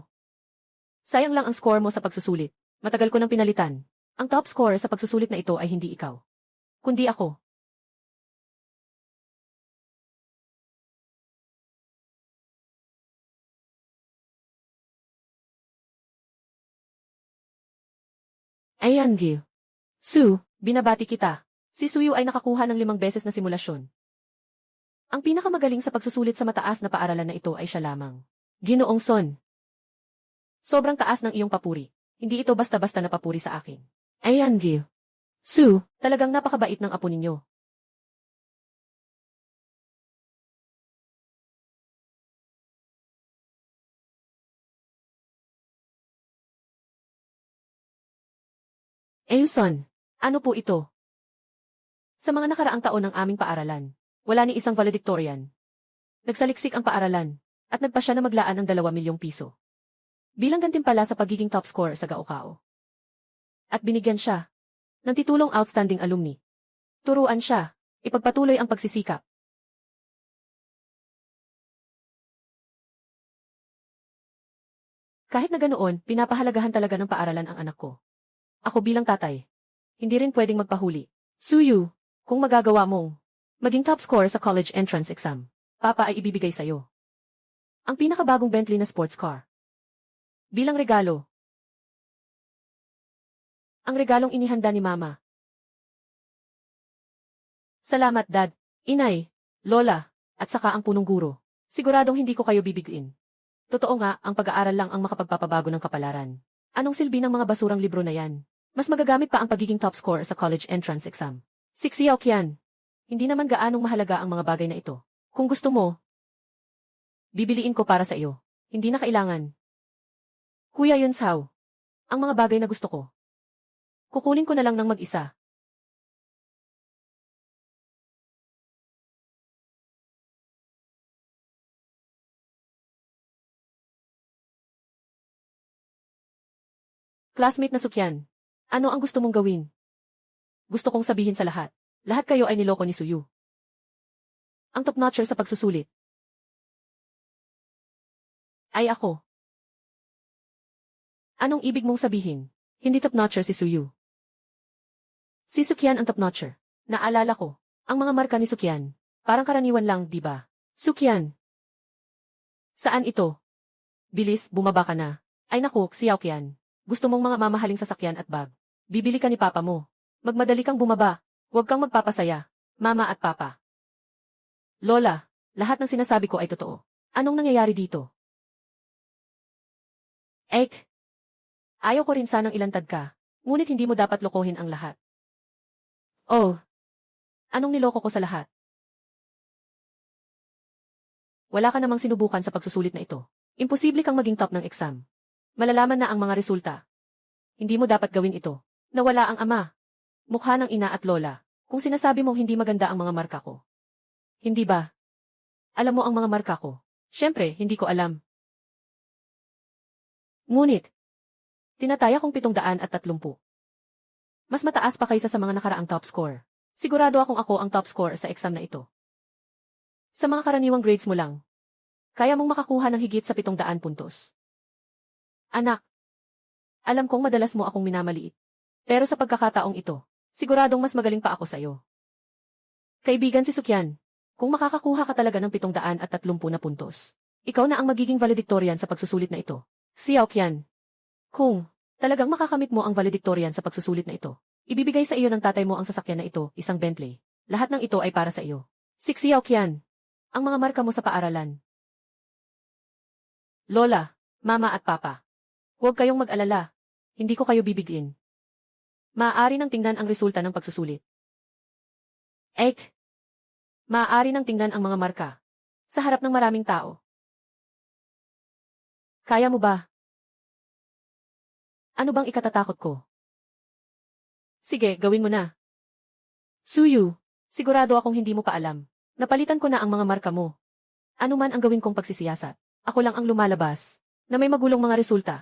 Sayang lang ang score mo sa pagsusulit. Matagal ko nang pinalitan. Ang top scorer sa pagsusulit na ito ay hindi ikaw, kundi ako. Ayan, Gil. Su, binabati kita. Si Suyu ay nakakuha ng 5 beses na simulasyon. Ang pinakamagaling sa pagsusulit sa mataas na paaralan na ito ay siya lamang. Ginoong Son. Sobrang taas ng iyong papuri. Hindi ito basta-basta na papuri sa akin. Ayan, Gil. Su, talagang napakabait ng apo ninyo. Son, ano po ito? Sa mga nakaraang taon ng aming paaralan, wala ni isang valedictorian. Nagsaliksik ang paaralan, at nagpa siya na maglaan ng 2 milyong piso. Bilang gantimpala sa pagiging top scorer sa Gaokao. At binigyan siya ng titulong outstanding alumni. Turuan siya, ipagpatuloy ang pagsisikap. Kahit na ganoon, pinapahalagahan talaga ng paaralan ang anak ko. Ako bilang tatay, hindi rin pwedeng magpahuli. Suyu, kung magagawa mong maging top scorer sa college entrance exam, papa ay ibibigay sa'yo Ang pinakabagong Bentley na sports car. Bilang regalo. Ang regalong inihanda ni Mama. Salamat, Dad, Inay, Lola, at saka ang punong guro. Siguradong hindi ko kayo bibigin. Totoo nga, ang pag-aaral lang ang makapagpapabago ng kapalaran. Anong silbi ng mga basurang libro na yan? Mas magagamit pa ang pagiging top score sa college entrance exam. Siksiyaw Kian. Hindi naman gaanong mahalaga ang mga bagay na ito. Kung gusto mo, bibiliin ko para sa iyo. Hindi na kailangan. Kuya Yunsao. Ang mga bagay na gusto ko. Kukunin ko na lang ng mag-isa. Classmate na Sukyan. Ano ang gusto mong gawin? Gusto kong sabihin sa lahat. Lahat kayo ay niloko ni Suyu. Ang top-notcher sa pagsusulit. Ay ako. Anong ibig mong sabihin? Hindi top-notcher si Suyu. Si Sukyan ang top-notcher. Naalala ko. Ang mga marka ni Sukyan. Parang karaniwan lang, di ba? Sukyan. Saan ito? Bilis, bumaba ka na. Ay naku, Xiao Qian. Gusto mong mga mamahaling sasakyan at bag. Bibili ka ni Papa mo. Magmadali kang bumaba. Huwag kang magpapasaya. Mama at Papa. Lola, lahat ng sinasabi ko ay totoo. Anong nangyayari dito? Ek. Ayaw ko rin sanang ilantad ka. Ngunit hindi mo dapat lokohin ang lahat. Oh. Anong niloko ko sa lahat? Wala ka namang sinubukan sa pagsusulit na ito. Imposible kang maging top ng exam. Malalaman na ang mga resulta. Hindi mo dapat gawin ito. Nawala ang ama. Mukha ng ina at lola. Kung sinasabi mong hindi maganda ang mga marka ko. Hindi ba? Alam mo ang mga marka ko. Siyempre, hindi ko alam. Ngunit, tinataya kong 730. Mas mataas pa kaysa sa mga nakaraang top score. Sigurado akong ako ang top score sa exam na ito. Sa mga karaniwang grades mo lang, kaya mong makakuha ng higit sa 700 puntos. Anak, alam kong madalas mo akong minamaliit. Pero sa pagkakataong ito, siguradong mas magaling pa ako sa iyo. Kaibigan si Sukyan, kung makakakuha ka talaga ng 730 na puntos, ikaw na ang magiging valedictorian sa pagsusulit na ito. Xiao Qian. Kung talagang makakamit mo ang valedictorian sa pagsusulit na ito, ibibigay sa iyo ng tatay mo ang sasakyan na ito, isang Bentley. Lahat ng ito ay para sa iyo. Si Xiao Qian. Ang mga marka mo sa paaralan. Lola, Mama at Papa. Huwag kayong mag-alala. Hindi ko kayo bibigin. Maaari nang tingnan ang resulta ng pagsusulit. Ek. Maaari nang tingnan ang mga marka. Sa harap ng maraming tao. Kaya mo ba? Ano bang ikatatakot ko? Sige, gawin mo na. Suyu, sigurado akong hindi mo pa alam. Napalitan ko na ang mga marka mo. Ano man ang gawin kong pagsisiyasat, ako lang ang lumalabas, na may magulong mga resulta.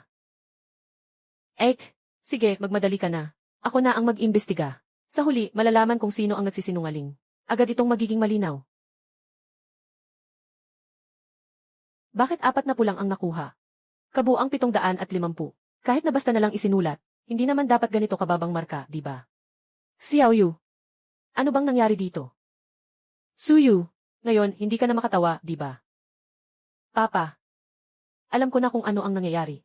Ek, sige, magmadali ka na. Ako na ang mag-imbestiga. Sa huli, malalaman kung sino ang nagsisinungaling. Agad itong magiging malinaw. Bakit 40 lang ang nakuha? Kabuang 750. Kahit na basta na lang isinulat, hindi naman dapat ganito kababang marka, di ba? Xiaoyu. Ano bang nangyari dito? Suyu. Ngayon, hindi ka na makatawa, di ba? Papa. Alam ko na kung ano ang nangyayari.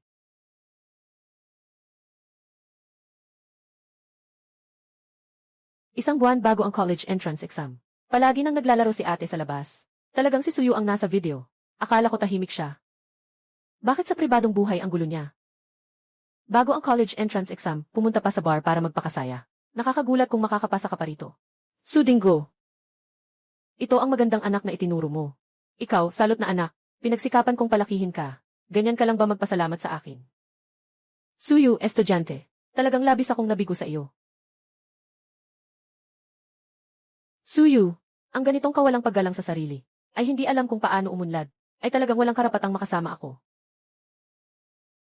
Isang buwan bago ang college entrance exam. Palagi nang naglalaro si ate sa labas. Talagang si Suyu ang nasa video. Akala ko tahimik siya. Bakit sa pribadong buhay ang gulo niya? Bago ang college entrance exam, pumunta pa sa bar para magpakasaya. Nakakagulat kung makakapasa ka pa rito. Sudinggo. Ito ang magandang anak na itinuro mo. Ikaw, salot na anak, pinagsikapan kong palakihin ka. Ganyan ka lang ba magpasalamat sa akin? Suyu, estudyante. Talagang labis akong nabigo sa iyo. Suyu, ang ganitong kawalang paggalang sa sarili, ay hindi alam kung paano umunlad, ay talagang walang karapatang makasama ako.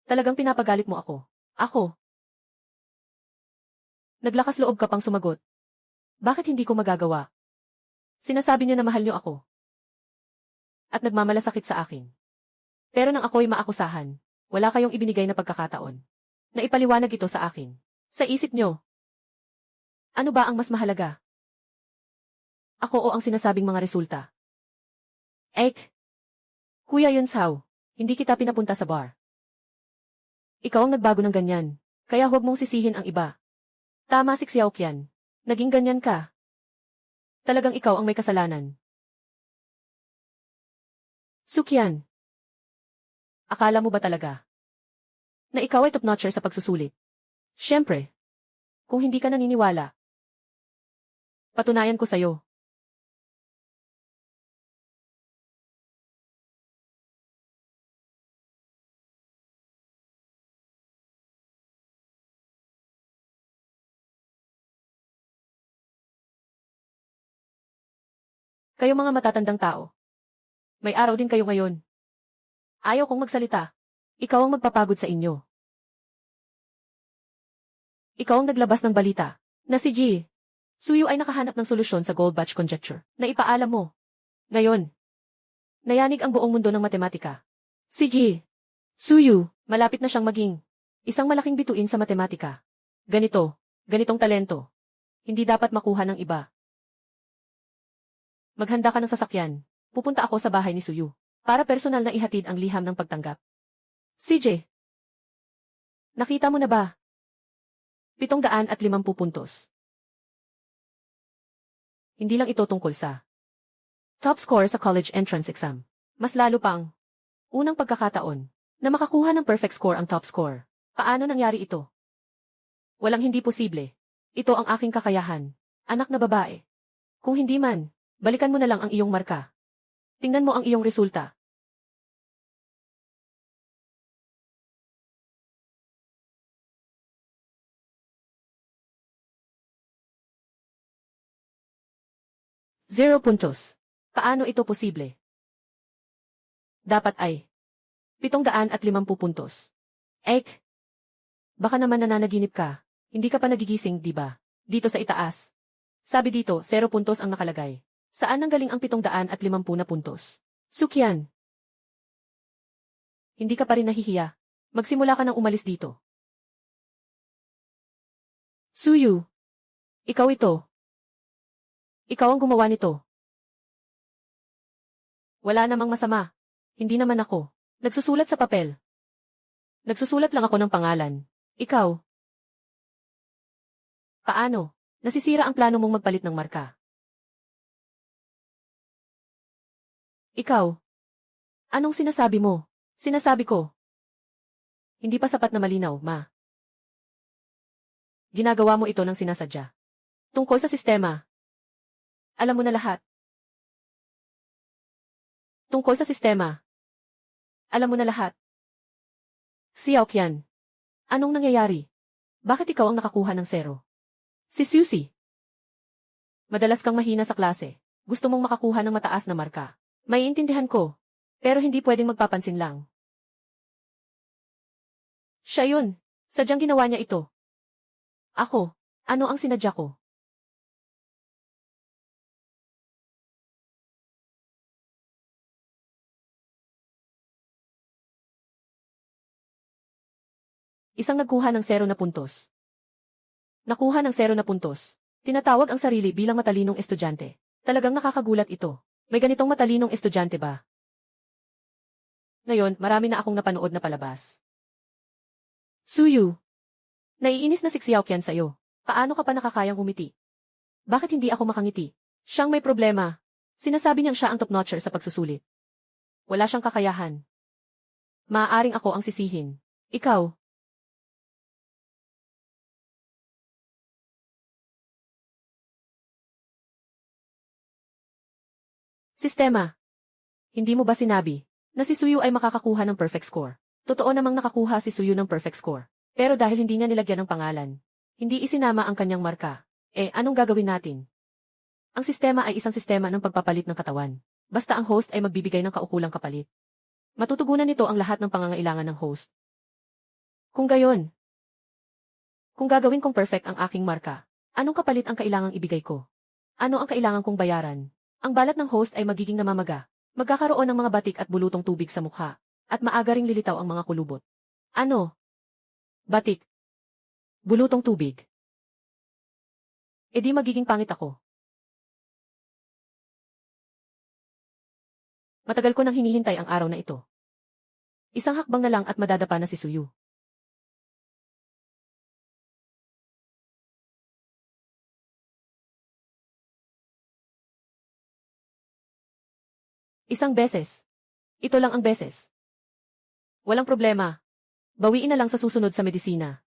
Talagang pinapagalit mo ako. Ako. Naglakas loob ka pang sumagot. Bakit hindi ko magagawa? Sinasabi niyo na mahal niyo ako. At nagmamalasakit sa akin. Pero nang ako'y maakusahan, wala kayong ibinigay na pagkakataon. Na ipaliwanag ito sa akin. Sa isip niyo. Ano ba ang mas mahalaga? Ako o ang sinasabing mga resulta? Ek. Kuya Yunsao, hindi kita pinapunta sa bar. Ikaw ang nagbago ng ganyan, kaya huwag mong sisihin ang iba. Tama si Xiaoqian. Naging ganyan ka. Talagang ikaw ang may kasalanan. Sukian. Akala mo ba talaga na ikaw ay top-notcher sa pagsusulit? Siyempre. Kung hindi ka naniniwala, patunayan ko sa'yo. Kayo mga matatandang tao. May araw din kayo ngayon. Ayaw kong magsalita. Ikaw ang magpapagod sa inyo. Ikaw ang naglabas ng balita na si G. Suyu ay nakahanap ng solusyon sa Gold Batch Conjecture na ipaalam mo. Ngayon, nayanig ang buong mundo ng matematika. Si G. Suyu, malapit na siyang maging isang malaking bituin sa matematika. Ganitong talento. Hindi dapat makuha ng iba. Maghanda ka ng sasakyan. Pupunta ako sa bahay ni Suyu para personal na ihatid ang liham ng pagtanggap. CJ, nakita mo na ba? 750 puntos. Hindi lang ito tungkol sa top score sa college entrance exam. Mas lalo pang unang pagkakataon na makakuha ng perfect score ang top score. Paano nangyari ito? Walang hindi posible. Ito ang aking kakayahan. Anak na babae. Kung hindi man, balikan mo na lang ang iyong marka. Tingnan mo ang iyong resulta. Zero puntos. Paano ito posible? Dapat ay 750 puntos. Ek, baka naman nananaginip ka. Hindi ka pa nagigising, di ba? Dito sa itaas. Sabi dito, 0 puntos ang nakalagay. Saan nanggaling ang 750 na puntos? Sukian. Hindi ka pa rin nahihiya. Magsimula ka nang umalis dito. Suyu. Ikaw ito. Ikaw ang gumawa nito. Wala namang masama. Hindi naman ako nagsusulat sa papel. Nagsusulat lang ako ng pangalan. Ikaw. Paano? Nasisira ang plano mong magpalit ng marka. Ikaw. Anong sinasabi mo? Sinasabi ko. Hindi pa sapat na malinaw, ma. Ginagawa mo ito ng sinasadya. Tungkol sa sistema. Alam mo na lahat. Tungkol sa sistema. Alam mo na lahat. Xiaoqian. Anong nangyayari? Bakit ikaw ang nakakuha ng 0? Si Susie. Madalas kang mahina sa klase. Gusto mong makakuha ng mataas na marka. Maiintindihan ko. Pero hindi pwedeng magpapansin lang. Siya yun. Sadyang ginawa niya ito. Ako. Ano ang sinadya ko? Isang nagkuha ng 0 na puntos. Nakuha ng 0 na puntos. Tinatawag ang sarili bilang matalinong estudyante. Talagang nakakagulat ito. May ganitong matalinong estudyante ba? Ngayon, marami na akong napanood na palabas. Suyu. Naiinis na si Xiaoqian sa'yo. Paano ka pa nakakayang umiti? Bakit hindi ako makangiti? Siyang may problema. Sinasabi niyang siya ang top-notcher sa pagsusulit. Wala siyang kakayahan. Maaaring ako ang sisihin. Ikaw. Sistema. Hindi mo ba sinabi na si Suyu ay makakakuha ng perfect score? Totoo namang nakakuha si Suyu ng perfect score. Pero dahil hindi niya nilagyan ng pangalan, hindi isinama ang kanyang marka. Anong gagawin natin? Ang sistema ay isang sistema ng pagpapalit ng katawan. Basta ang host ay magbibigay ng kaukulang kapalit. Matutugunan nito ang lahat ng pangangailangan ng host. Kung gayon, kung gagawin kong perfect ang aking marka, anong kapalit ang kailangang ibigay ko? Ano ang kailangan kong bayaran? Ang balat ng host ay magiging namamaga. Magkakaroon ng mga batik at bulutong tubig sa mukha. At maaga ring lilitaw ang mga kulubot. Ano? Batik. Bulutong tubig. Di magiging pangit ako. Matagal ko nang hinihintay ang araw na ito. Isang hakbang na lang at madadapa na si Suyu. Isang beses. Ito lang ang beses. Walang problema. Bawiin na lang sa susunod sa medisina.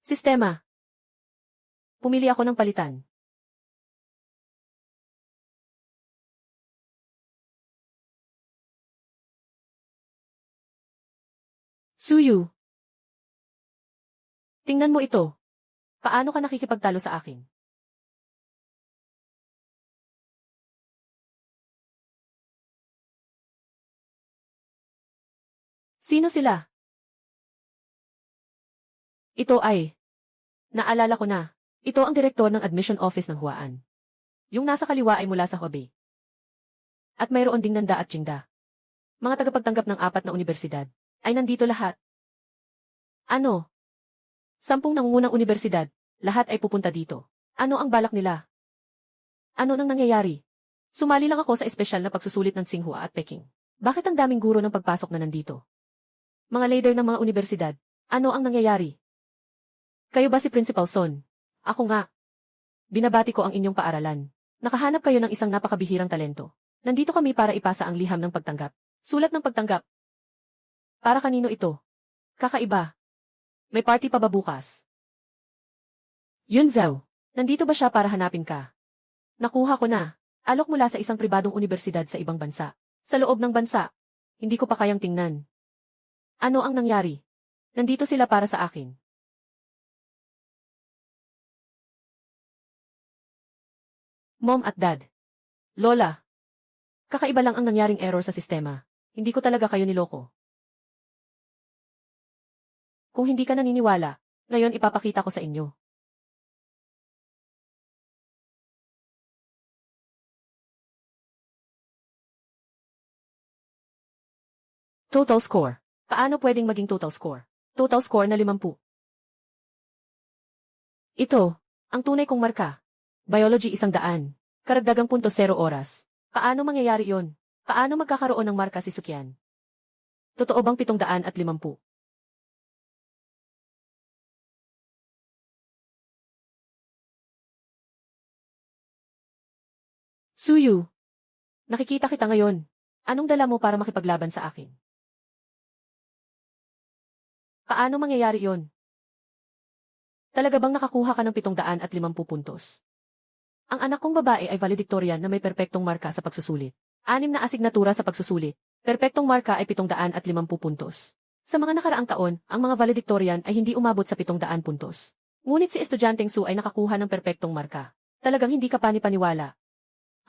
Sistema. Pumili ako ng palitan. Suyu. Tingnan mo ito. Paano ka nakikipagtalo sa akin? Sino sila? Ito ay. Naalala ko na. Ito ang direktor ng admission office ng Huaan. Yung nasa kaliwa ay mula sa Hubei. At mayroon ding Nanda at Jingda. Mga tagapagtanggap ng 4 na universidad. Ay nandito lahat. Ano? 10 nangungunang universidad. Lahat ay pupunta dito. Ano ang balak nila? Ano nang nangyayari? Sumali lang ako sa espesyal na pagsusulit ng Tsinghua at Peking. Bakit ang daming guro ng pagpasok na nandito? Mga leader ng mga universidad. Ano ang nangyayari? Kayo ba si Principal Son? Ako nga. Binabati ko ang inyong paaralan. Nakahanap kayo ng isang napakabihirang talento. Nandito kami para ipasa ang liham ng pagtanggap. Sulat ng pagtanggap. Para kanino ito? Kakaiba. May party pa ba bukas? Yun Zhao. Nandito ba siya para hanapin ka? Nakuha ko na. Alok mula sa isang pribadong universidad sa ibang bansa. Sa loob ng bansa. Hindi ko pa kayang tingnan. Ano ang nangyari? Nandito sila para sa akin. Mom at Dad. Lola. Kakaiba lang ang nangyaring error sa sistema. Hindi ko talaga kayo niloko. Kung hindi ka naniniwala, ngayon ipapakita ko sa inyo. Total score. Paano pwedeng maging total score? Total score na 50. Ito, ang tunay kong marka. Biology 100. Karagdagang punto 0 oras. Paano mangyayari yon? Paano magkakaroon ng marka si Sukyan? Totoo bang 750? Suyu. Nakikita kita ngayon. Anong dala mo para makipaglaban sa akin? Paano mangyayari yon? Talaga bang nakakuha ka ng 750 puntos? Ang anak kong babae ay valedictorian na may perpektong marka sa pagsusulit. 6 na asignatura sa pagsusulit. Perpektong marka ay 750 puntos. Sa mga nakaraang taon, ang mga valedictorian ay hindi umabot sa 700 puntos. Ngunit si Estudyanteng Su ay nakakuha ng perpektong marka. Talagang hindi ka panipaniwala.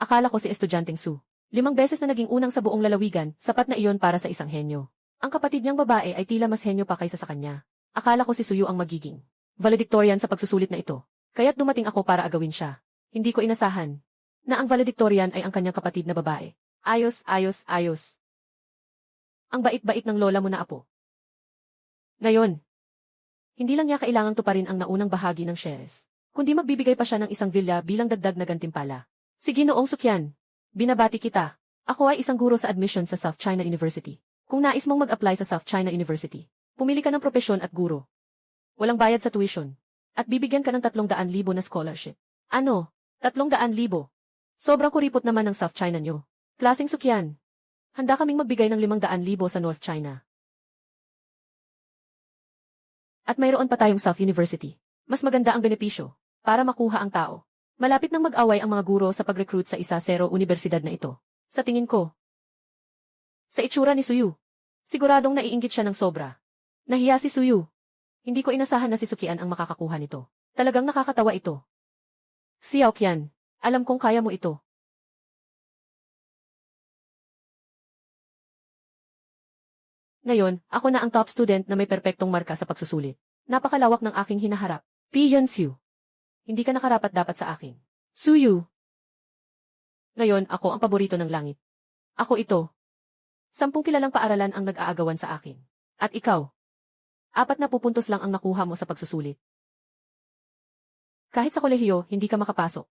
Akala ko si Estudyanteng Su. 5 beses na naging unang sa buong lalawigan, sapat na iyon para sa isang henyo. Ang kapatid niyang babae ay tila mas henyo pa kaysa sa kanya. Akala ko si Suyu ang magiging valedictorian sa pagsusulit na ito. Kaya't dumating ako para agawin siya. Hindi ko inasahan na ang valedictorian ay ang kanyang kapatid na babae. Ayos, ayos, ayos. Ang bait-bait ng lola mo na apo. Ngayon, hindi lang niya kailangang tuparin ang naunang bahagi ng shares, kundi magbibigay pa siya ng isang villa bilang dagdag na gantimpala. Sige Noong Sukyan, binabati kita. Ako ay isang guro sa admission sa South China University. Kung nais mong mag-apply sa South China University, pumili ka ng propesyon at guro. Walang bayad sa tuition. At bibigyan ka ng 300,000 na scholarship. Ano? 300,000? Sobrang kuripot naman ng South China nyo. Klaseng Sukyan. Handa kaming magbigay ng 500,000 sa North China. At mayroon pa tayong South University. Mas maganda ang benepisyo para makuha ang tao. Malapit nang mag-away ang mga guro sa pag-recruit sa isa zero universidad na ito. Sa tingin ko, sa itsura ni Suyu, siguradong naiinggit siya ng sobra. Nahiya si Suyu. Hindi ko inasahan na si Sukian ang makakakuha nito. Talagang nakakatawa ito. Xiao Qian, alam kong kaya mo ito. Ngayon, ako na ang top student na may perpektong marka sa pagsusulit. Napakalawak ng aking hinaharap. Pi Yunxiu. Hindi ka nakarapat-dapat sa akin. Suyu. Ngayon, ako ang paborito ng langit. Ako ito. 10 kilalang paaralan ang nag-aagawan sa akin. At ikaw. 40 puntos lang ang nakuha mo sa pagsusulit. Kahit sa kolehiyo, hindi ka makapasok.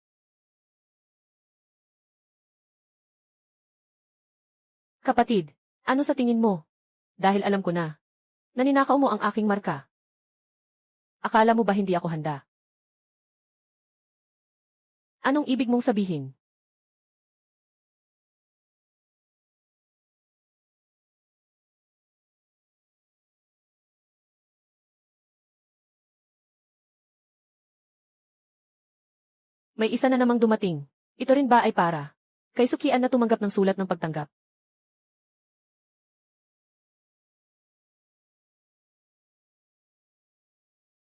Kapatid, ano sa tingin mo? Dahil alam ko na. Naninakaw mo ang aking marka. Akala mo ba hindi ako handa? Anong ibig mong sabihin? May isa na namang dumating. Ito rin ba ay para kay Sukian na tumanggap ng sulat ng pagtanggap?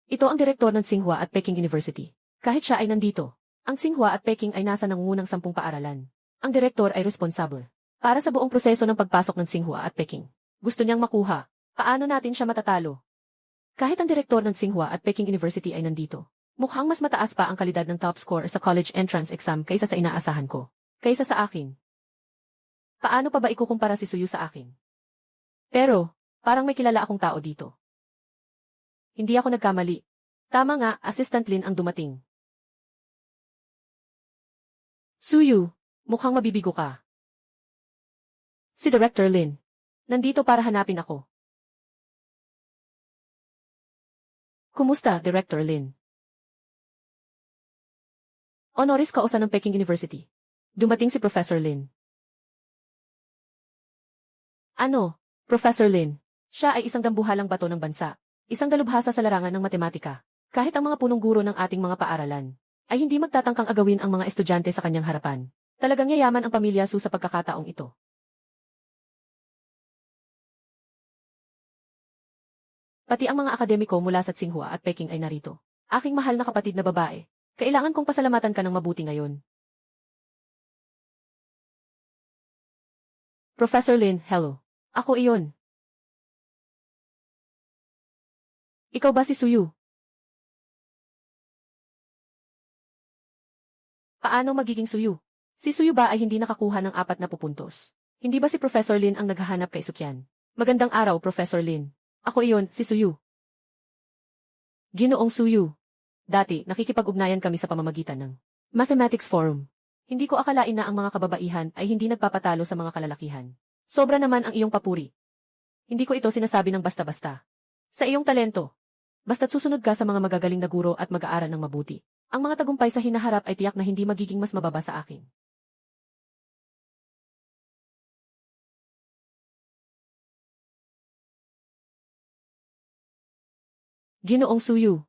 Ito ang direktor ng Tsinghua at Peking University. Kahit siya ay nandito, ang Tsinghua at Peking ay nasa nangungunang 10 paaralan. Ang direktor ay responsable para sa buong proseso ng pagpasok ng Tsinghua at Peking. Gusto niyang makuha. Paano natin siya matatalo? Kahit ang direktor ng Tsinghua at Peking University ay nandito, mukhang mas mataas pa ang kalidad ng top score sa college entrance exam kaysa sa inaasahan ko. Kaysa sa akin. Paano pa ba ikukumpara si Suyu sa akin? Pero, parang may kilala akong tao dito. Hindi ako nagkamali. Tama nga, Assistant Lin ang dumating. Suyu, mukhang mabibigo ka. Si Director Lin. Nandito para hanapin ako. Kumusta, Director Lin? Honoris causa ng Peking University. Dumating si Professor Lin. Ano, Professor Lin? Siya ay isang dambuhalang bato ng bansa. Isang dalubhasa sa larangan ng matematika. Kahit ang mga punong guro ng ating mga paaralan ay hindi magtatangkang agawin ang mga estudyante sa kanyang harapan. Talagang yayaman ang pamilya Su sa pagkakataong ito. Pati ang mga akademiko mula sa Tsinghua at Peking ay narito. Aking mahal na kapatid na babae. Kailangan kong pasalamatan ka ng mabuti ngayon. Professor Lin, hello. Ako iyon. Ikaw ba si Suyu? Paano magiging Suyu? Si Suyu ba ay hindi nakakuha ng 40 puntos? Hindi ba si Professor Lin ang naghahanap kay Sukyan? Magandang araw, Professor Lin. Ako iyon, si Suyu. Ginoong Suyu. Dati, nakikipag-ugnayan kami sa pamamagitan ng Mathematics Forum. Hindi ko akalain na ang mga kababaihan ay hindi nagpapatalo sa mga kalalakihan. Sobra naman ang iyong papuri. Hindi ko ito sinasabi ng basta-basta. Sa iyong talento. Basta't susunod ka sa mga magagaling na guro at mag-aaral ng mabuti. Ang mga tagumpay sa hinaharap ay tiyak na hindi magiging mas mababa sa akin. Ginoong Suyu.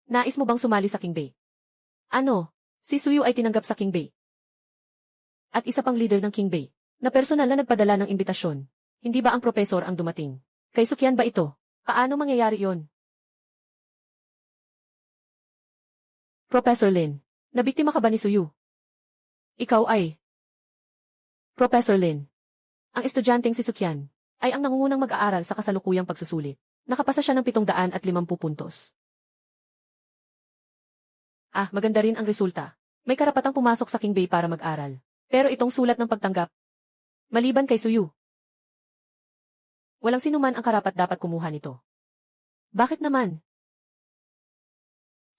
Nais mo bang sumali sa King Bay? Ano? Si Suyu ay tinanggap sa King Bay. At isa pang leader ng King Bay, na personal na nagpadala ng imbitasyon. Hindi ba ang propesor ang dumating? Kay Sukyan ba ito? Paano mangyayari yon? Professor Lin, nabiktima ka ba ni Suyu? Ikaw ay Professor Lin. Ang estudyanteng si Sukyan ay ang nangungunang mag-aaral sa kasalukuyang pagsusulit. Nakapasa siya ng 750 puntos. Ah, maganda rin ang resulta. May karapatang pumasok sa King Bay para mag-aral. Pero itong sulat ng pagtanggap, maliban kay Suyu, walang sinuman ang karapat-dapat kumuha nito. Bakit naman?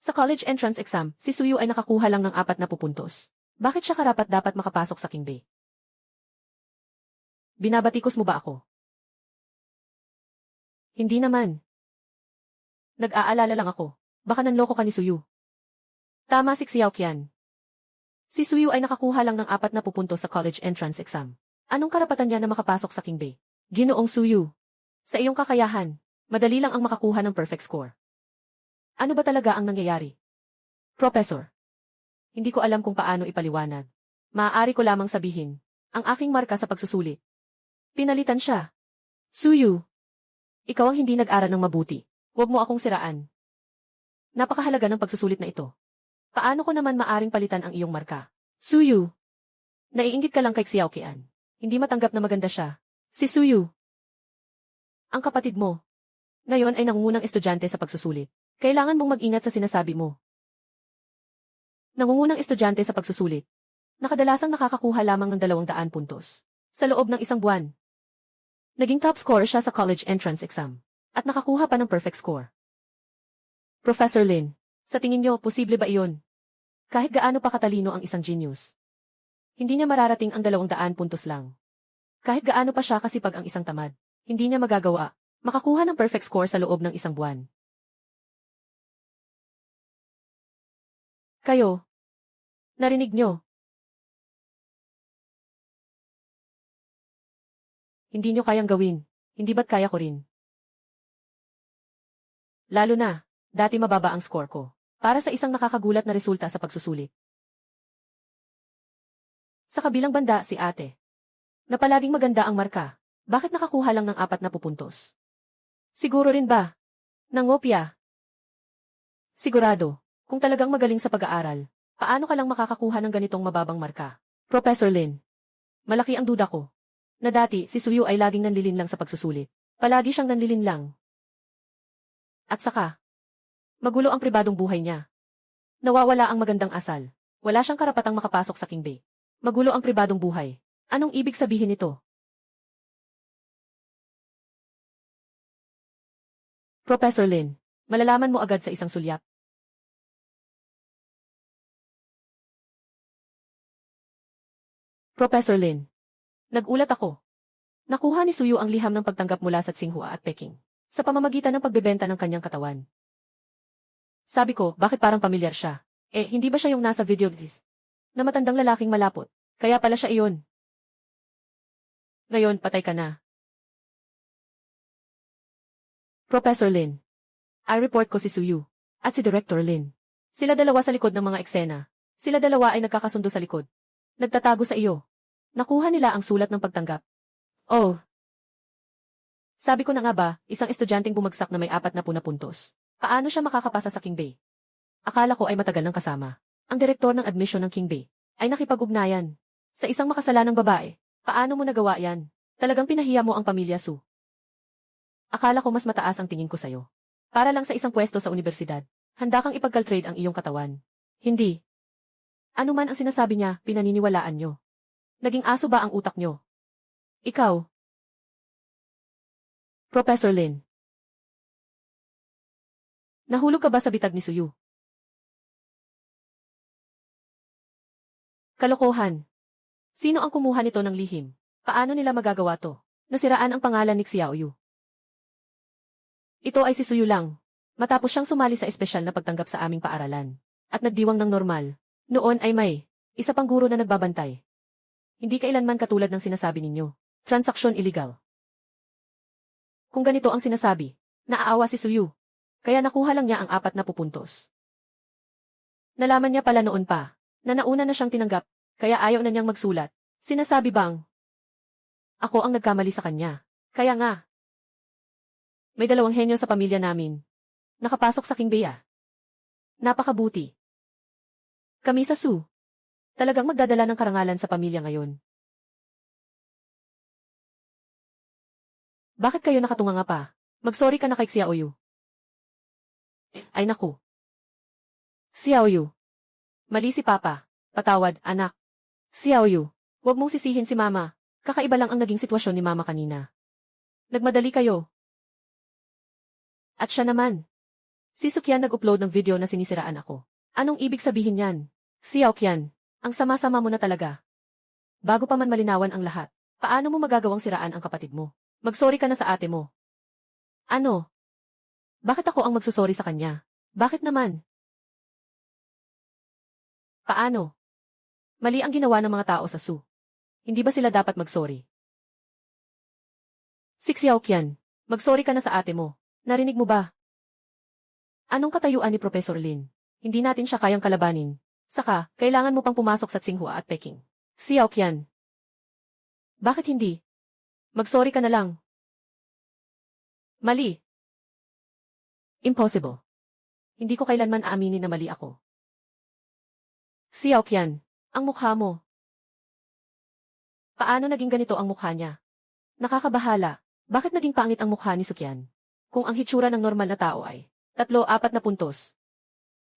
Sa college entrance exam, si Suyu ay nakakuha lang ng 40 puntos. Bakit siya karapat-dapat makapasok sa King Bay? Binabatikos mo ba ako? Hindi naman. Nag-aalala lang ako. Baka nanloko ka ni Suyu. Tama si Xiaoqian. Si Suyu ay nakakuha lang ng 40 puntos sa college entrance exam. Anong karapatan niya na makapasok sa King Bay? Ginoong Suyu. Sa iyong kakayahan, madali lang ang makakuha ng perfect score. Ano ba talaga ang nangyayari? Professor. Hindi ko alam kung paano ipaliwanag. Maaari ko lamang sabihin, ang aking marka sa pagsusulit. Pinalitan siya. Suyu. Ikaw ang hindi nag-aral ng mabuti. Huwag mo akong siraan. Napakahalaga ng pagsusulit na ito. Paano ko naman maaring palitan ang iyong marka? Suyu. Naiinggit ka lang kay Xiaoqian. Hindi matanggap na maganda siya. Si Suyu. Ang kapatid mo. Ngayon ay nangungunang estudyante sa pagsusulit. Kailangan mong mag-ingat sa sinasabi mo. Nangungunang estudyante sa pagsusulit. Nakadalasang nakakakuha lamang ng 200 puntos. Sa loob ng isang buwan. Naging top scorer siya sa college entrance exam. At nakakuha pa ng perfect score. Professor Lin, sa tingin niyo, posible ba iyon? Kahit gaano pa katalino ang isang genius, hindi niya mararating ang 200 puntos lang. Kahit gaano pa siya kasipag ang isang tamad, hindi niya magagawa makakuha ng perfect score sa loob ng isang buwan. Kayo, narinig nyo? Hindi nyo kayang gawin, hindi ba't kaya ko rin? Lalo na, dati mababa ang score ko, para sa isang nakakagulat na resulta sa pagsusulit. Sa kabilang banda si ate, na palaging maganda ang marka, bakit nakakuha lang ng 40 puntos? Siguro rin ba? Nangopya. Sigurado, kung talagang magaling sa pag-aaral, paano ka lang makakakuha ng ganitong mababang marka? Professor Lin, malaki ang duda ko, na dati si Suyu ay laging nanlilin lang sa pagsusulit. Palagi siyang nanlilin lang. At saka, magulo ang pribadong buhay niya. Nawawala ang magandang asal. Wala siyang karapatang makapasok sa King Bay. Magulo ang pribadong buhay. Anong ibig sabihin nito? Professor Lin, malalaman mo agad sa isang sulyap. Professor Lin, nagulat ako. Nakuha ni Suyu ang liham ng pagtanggap mula sa Tsinghua at Peking sa pamamagitan ng pagbebenta ng kanyang katawan. Sabi ko, bakit parang pamilyar siya? Hindi ba siya yung nasa video list? Na matandang lalaking malapot. Kaya pala siya iyon. Ngayon, patay ka na. Professor Lin, I-report ko si Suyu at si Director Lin. Sila dalawa sa likod ng mga eksena. Sila dalawa ay nagkakasundo sa likod. Nagtatago sa iyo. Nakuha nila ang sulat ng pagtanggap. Oh. Sabi ko na nga ba, isang estudyanteng bumagsak na may 40 na puntos. Paano siya makakapasa sa King Bay? Akala ko ay matagal ng kasama. Ang direktor ng admission ng King Bay ay nakipag-ugnayan sa isang makasalanang babae. Paano mo nagawa yan? Talagang pinahiya mo ang pamilya Su. Akala ko mas mataas ang tingin ko sa'yo. Para lang sa isang pwesto sa universidad, handa kang ipagkaltrade ang iyong katawan. Hindi. Ano man ang sinasabi niya, pinaniniwalaan nyo. Naging aso ba ang utak nyo? Ikaw. Professor Lin. Nahulog ka ba sa bitag ni Suyu? Kalokohan. Sino ang kumuha nito ng lihim? Paano nila magagawa to? Nasiraan ang pangalan ni Xiaoyu. Ito ay si Suyu lang. Matapos siyang sumali sa espesyal na pagtanggap sa aming paaralan. At nagdiwang ng normal. Noon ay may isa pang guro na nagbabantay. Hindi kailanman katulad ng sinasabi ninyo. Transaksyon illegal. Kung ganito ang sinasabi, naaawa si Suyu. Kaya nakuha lang niya ang 40 puntos. Nalaman niya pala noon pa, na nauna na siyang tinanggap, kaya ayaw na niyang magsulat. Sinasabi bang, ako ang nagkamali sa kanya. Kaya nga, may 2 henyo sa pamilya namin. Nakapasok sa King Bay. Napakabuti. Kami sa Su. Talagang magdadala ng karangalan sa pamilya ngayon. Bakit kayo nakatunganga pa? Magsorry ka na kay Xiaoyu. Ay naku. Xiaoyu. Mali si Papa. Patawad, anak. Xiaoyu, huwag mong sisihin si Mama. Kakaiba lang ang naging sitwasyon ni Mama kanina. Nagmadali kayo. At siya naman. Si Sukyan nag-upload ng video na sinisiraan ako. Anong ibig sabihin yan? Xiaoqian, ang sama-sama mo na talaga. Bago pa man malinawan ang lahat, paano mo magagawang siraan ang kapatid mo? Magsorry ka na sa ate mo. Ano? Bakit ako ang magsusorry sa kanya? Bakit naman? Paano? Mali ang ginawa ng mga tao sa Su. Hindi ba sila dapat magsorry? Si Xiaoqian, magsorry ka na sa ate mo. Narinig mo ba? Anong katayuan ni Professor Lin? Hindi natin siya kayang kalabanin. Saka, kailangan mo pang pumasok sa Tsinghua at Peking. Xiaoqian. Bakit hindi? Magsorry ka na lang. Mali. Impossible. Hindi ko kailanman aaminin na mali ako. Xiaoqian, ang mukha mo. Paano naging ganito ang mukha niya? Nakakabahala. Bakit naging pangit ang mukha ni Sukyan? Kung ang hitsura ng normal na tao ay 3-4 na puntos.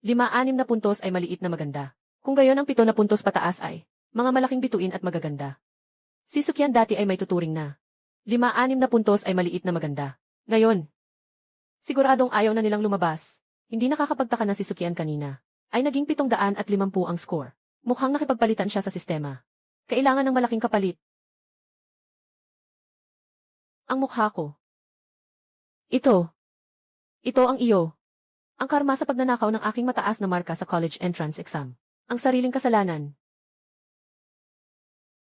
5-6 na puntos ay maliit na maganda. Kung gayon ang 7 na puntos pataas ay mga malaking bituin at magaganda. Si Sukyan dati ay may tuturing na 5-6 na puntos ay maliit na maganda. Ngayon, siguradong ayaw na nilang lumabas. Hindi nakakapagtaka na si Sukyan kanina. ay naging 750 ang score. Mukhang nakipagpalitan siya sa sistema. Kailangan ng malaking kapalit. Ang mukha ko. Ito. Ito ang iyo. Ang karma sa pagnanakaw ng aking mataas na marka sa college entrance exam. Ang sariling kasalanan.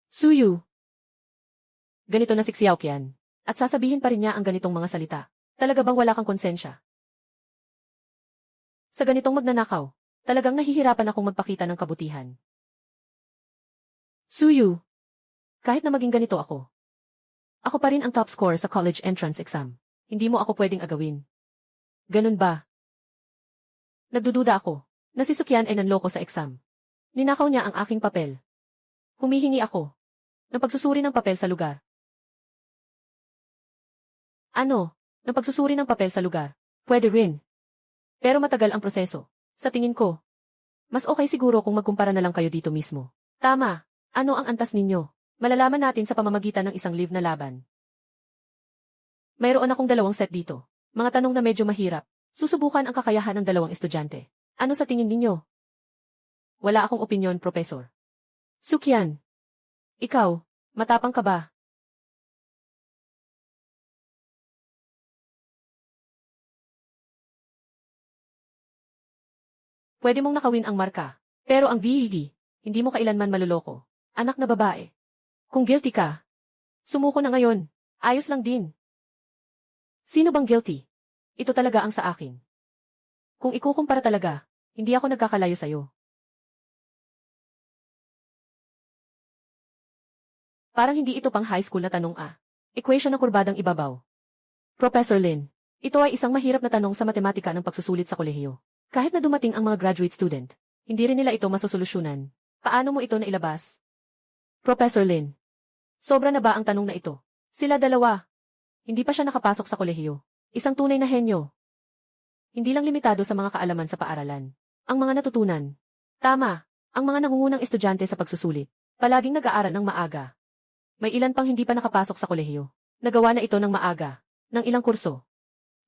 Suyu. Ganito na si Xiaoqian. At sasabihin pa rin niya ang ganitong mga salita. Talaga bang wala kang konsensya? Sa ganitong magnanakaw, talagang nahihirapan akong magpakita ng kabutihan. Suyu. Kahit na maging ganito ako. Ako pa rin ang top score sa college entrance exam. Hindi mo ako pwedeng agawin. Ganun ba? Nagdududa ako na si Sukyan ay nanloko sa exam. Ninakaw niya ang aking papel. Humihingi ako ng pagsusuri ng papel sa lugar. Ano? Ng pagsusuri ng papel sa lugar? Pwede rin. Pero matagal ang proseso. Sa tingin ko, mas okay siguro kung magkumpara na lang kayo dito mismo. Tama. Ano ang antas ninyo? Malalaman natin sa pamamagitan ng isang live na laban. Mayroon akong 2 set dito. Mga tanong na medyo mahirap. Susubukan ang kakayahan ng 2 estudyante. Ano sa tingin ninyo? Wala akong opinyon, Professor. Sukyan. Ikaw, matapang ka ba? Pwede mong nakawin ang marka. Pero ang VED, hindi mo kailanman maluloko. Anak na babae. Kung guilty ka, sumuko na ngayon. Ayos lang din. Sino bang guilty? Ito talaga ang sa akin. Kung ikukumpara talaga, hindi ako nagkakalayo sa'yo. Parang hindi ito pang high school na tanong Equation ng kurbadang ibabaw. Professor Lin, ito ay isang mahirap na tanong sa matematika ng pagsusulit sa kolehiyo. Kahit na dumating ang mga graduate student, hindi rin nila ito masusolusyunan. Paano mo ito nailabas? Professor Lin, sobra na ba ang tanong na ito? Sila dalawa. Hindi pa siya nakapasok sa kolehiyo. Isang tunay na henyo. Hindi lang limitado sa mga kaalaman sa paaralan. Ang mga natutunan. Tama, ang mga nangungunang estudyante sa pagsusulit. Palaging nag-aaral ng maaga. May ilan pang hindi pa nakapasok sa kolehiyo. Nagawa na ito ng maaga. Ng ilang kurso.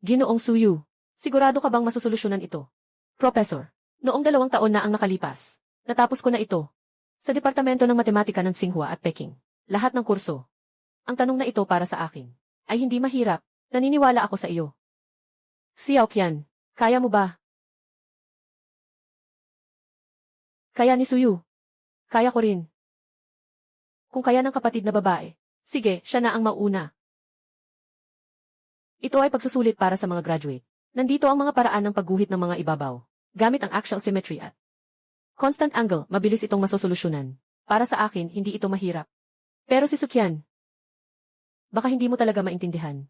Ginoong Suyu, sigurado ka bang masusolusyunan ito? Professor, noong 2 taon na ang nakalipas. Natapos ko na ito. Sa Departamento ng Matematika ng Tsinghua at Peking. Lahat ng kurso. Ang tanong na ito para sa akin ay hindi mahirap. Naniniwala ako sa iyo. Xiaoqian, kaya mo ba? Kaya ni Suyu. Kaya ko rin. Kung kaya ng kapatid na babae, sige, siya na ang mauna. Ito ay pagsusulit para sa mga graduate. Nandito ang mga paraan ng pagguhit ng mga ibabaw. Gamit ang axial symmetry at constant angle, mabilis itong masosolusyunan. Para sa akin, hindi ito mahirap. Pero si Sukyan, baka hindi mo talaga maintindihan.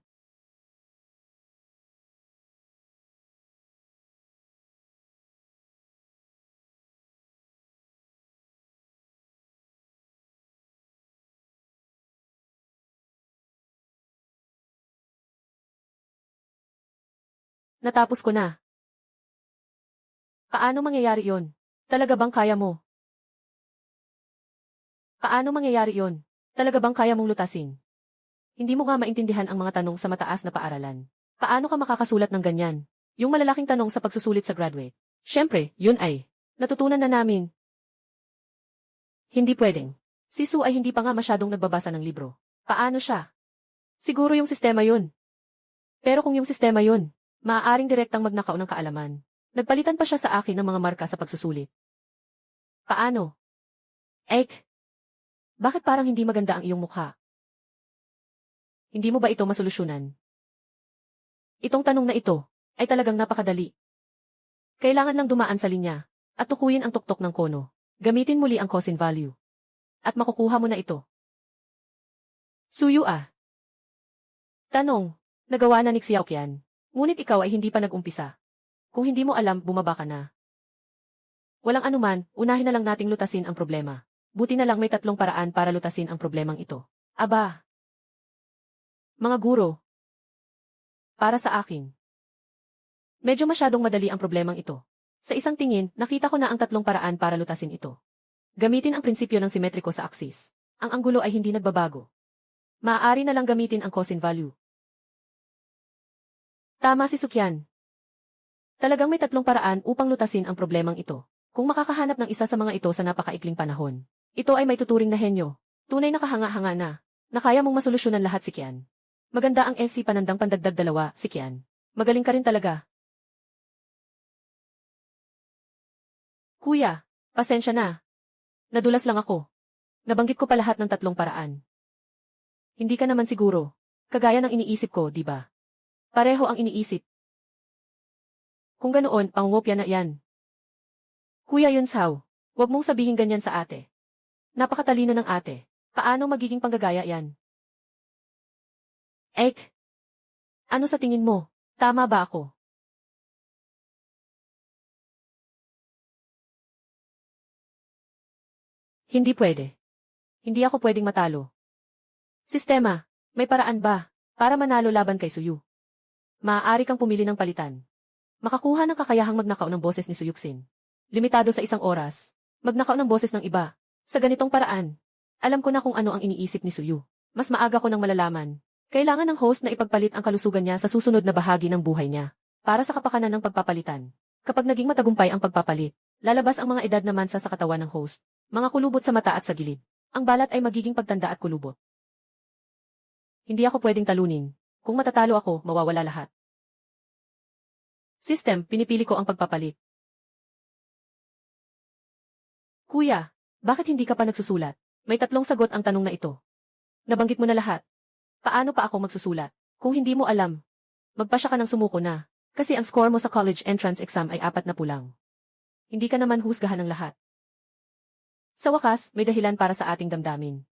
Natapos ko na. Paano mangyayari yon? Talaga bang kaya mo? Paano mangyayari yon? Talaga bang kaya mong lutasin? Hindi mo nga maintindihan ang mga tanong sa mataas na paaralan. Paano ka makakasulat ng ganyan? Yung malalaking tanong sa pagsusulit sa graduate. Siyempre, yun ay natutunan na namin. Hindi pwedeng. Si Su ay hindi pa nga masyadong nagbabasa ng libro. Paano siya? Siguro yung sistema yun. Pero kung yung sistema yun, maaaring direktang magnakaw ng kaalaman. Nagpalitan pa siya sa akin ng mga marka sa pagsusulit. Paano? Ek, bakit parang hindi maganda ang iyong mukha? Hindi mo ba ito masolusyunan? Itong tanong na ito ay talagang napakadali. Kailangan lang dumaan sa linya at tukuyin ang tuktok ng kono. Gamitin muli ang cosine value. At makukuha mo na ito. Suyu Tanong, nagawa na ni Xiaoqian. Ngunit ikaw ay hindi pa nag-umpisa. Kung hindi mo alam, bumaba ka na. Walang anuman, unahin na lang nating lutasin ang problema. Buti na lang may 3 paraan para lutasin ang problemang ito. Aba! Mga guro. Para sa akin. Medyo masyadong madali ang problemang ito. Sa isang tingin, nakita ko na ang 3 paraan para lutasin ito. Gamitin ang prinsipyo ng simetriko sa aksis. Ang anggulo ay hindi nagbabago. Maaari na lang gamitin ang cosine value. Tama si Sukyan. Talagang may 3 paraan upang lutasin ang problemang ito. Kung makakahanap ng isa sa mga ito sa napakaikling panahon, ito ay may tuturing na henyo. Tunay na kahanga-hanga na kaya mong masolusyonan lahat si Kian. Maganda ang LC panandang pandagdag 2, si Kian. Magaling ka rin talaga. Kuya, pasensya na. Nadulas lang ako. Nabanggit ko pa lahat ng 3 paraan. Hindi ka naman siguro. Kagaya ng iniisip ko, di ba? Pareho ang iniisip. Kung ganoon, pangungopya na yan. Kuya Yunsao, huwag mong sabihin ganyan sa ate. Napakatalino ng ate. Paano magiging panggagaya yan? Ek, ano sa tingin mo? Tama ba ako? Hindi pwede. Hindi ako pwedeng matalo. Sistema, may paraan ba para manalo laban kay Suyu? Maaari kang pumili ng palitan. Makakuha ng kakayahang magnakaw ng boses ni Suyuksin. Limitado sa 1 oras. Magnakaw ng boses ng iba. Sa ganitong paraan, alam ko na kung ano ang iniisip ni Suyu. Mas maaga ko nang malalaman. Kailangan ng host na ipagpalit ang kalusugan niya sa susunod na bahagi ng buhay niya. Para sa kapakanan ng pagpapalitan. Kapag naging matagumpay ang pagpapalit, lalabas ang mga edad na mansa sa katawan ng host. Mga kulubot sa mata at sa gilid. Ang balat ay magiging pagtanda at kulubot. Hindi ako pwedeng talunin. Kung matatalo ako, mawawala lahat. System, pinipili ko ang pagpapalit. Kuya, bakit hindi ka pa nagsusulat? May 3 sagot ang tanong na ito. Nabanggit mo na lahat. Paano pa ako magsusulat? Kung hindi mo alam, magpasya ka ng sumuko na. Kasi ang score mo sa college entrance exam ay 4 na pulang. Hindi ka naman husgahan ng lahat. Sa wakas, may dahilan para sa ating damdamin.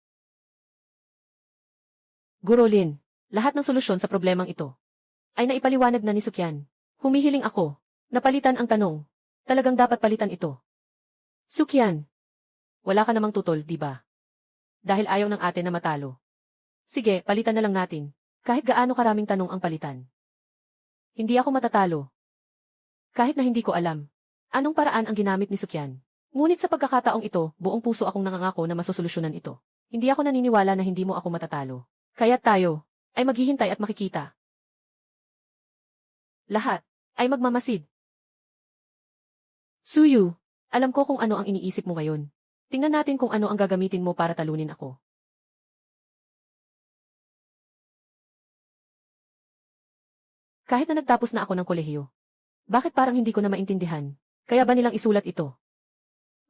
Guro Lin, lahat ng solusyon sa problemang ito ay naipaliwanag na ni Sukyan. Humihiling ako. Napalitan ang tanong. Talagang dapat palitan ito. Sukyan, wala ka namang tutol, di ba? Dahil ayaw ng ate na matalo. Sige, palitan na lang natin. Kahit gaano karaming tanong ang palitan. Hindi ako matatalo. Kahit na hindi ko alam. Anong paraan ang ginamit ni Sukyan? Ngunit sa pagkakataong ito, buong puso akong nangangako na masosolusyonan ito. Hindi ako naniniwala na hindi mo ako matatalo. Kaya tayo ay maghihintay at makikita. Lahat ay magmamasid. Suyu, alam ko kung ano ang iniisip mo ngayon. Tingnan natin kung ano ang gagamitin mo para talunin ako. Kahit na nagtapos na ako ng kolehiyo. Bakit parang hindi ko na maintindihan? Kaya ba nilang isulat ito?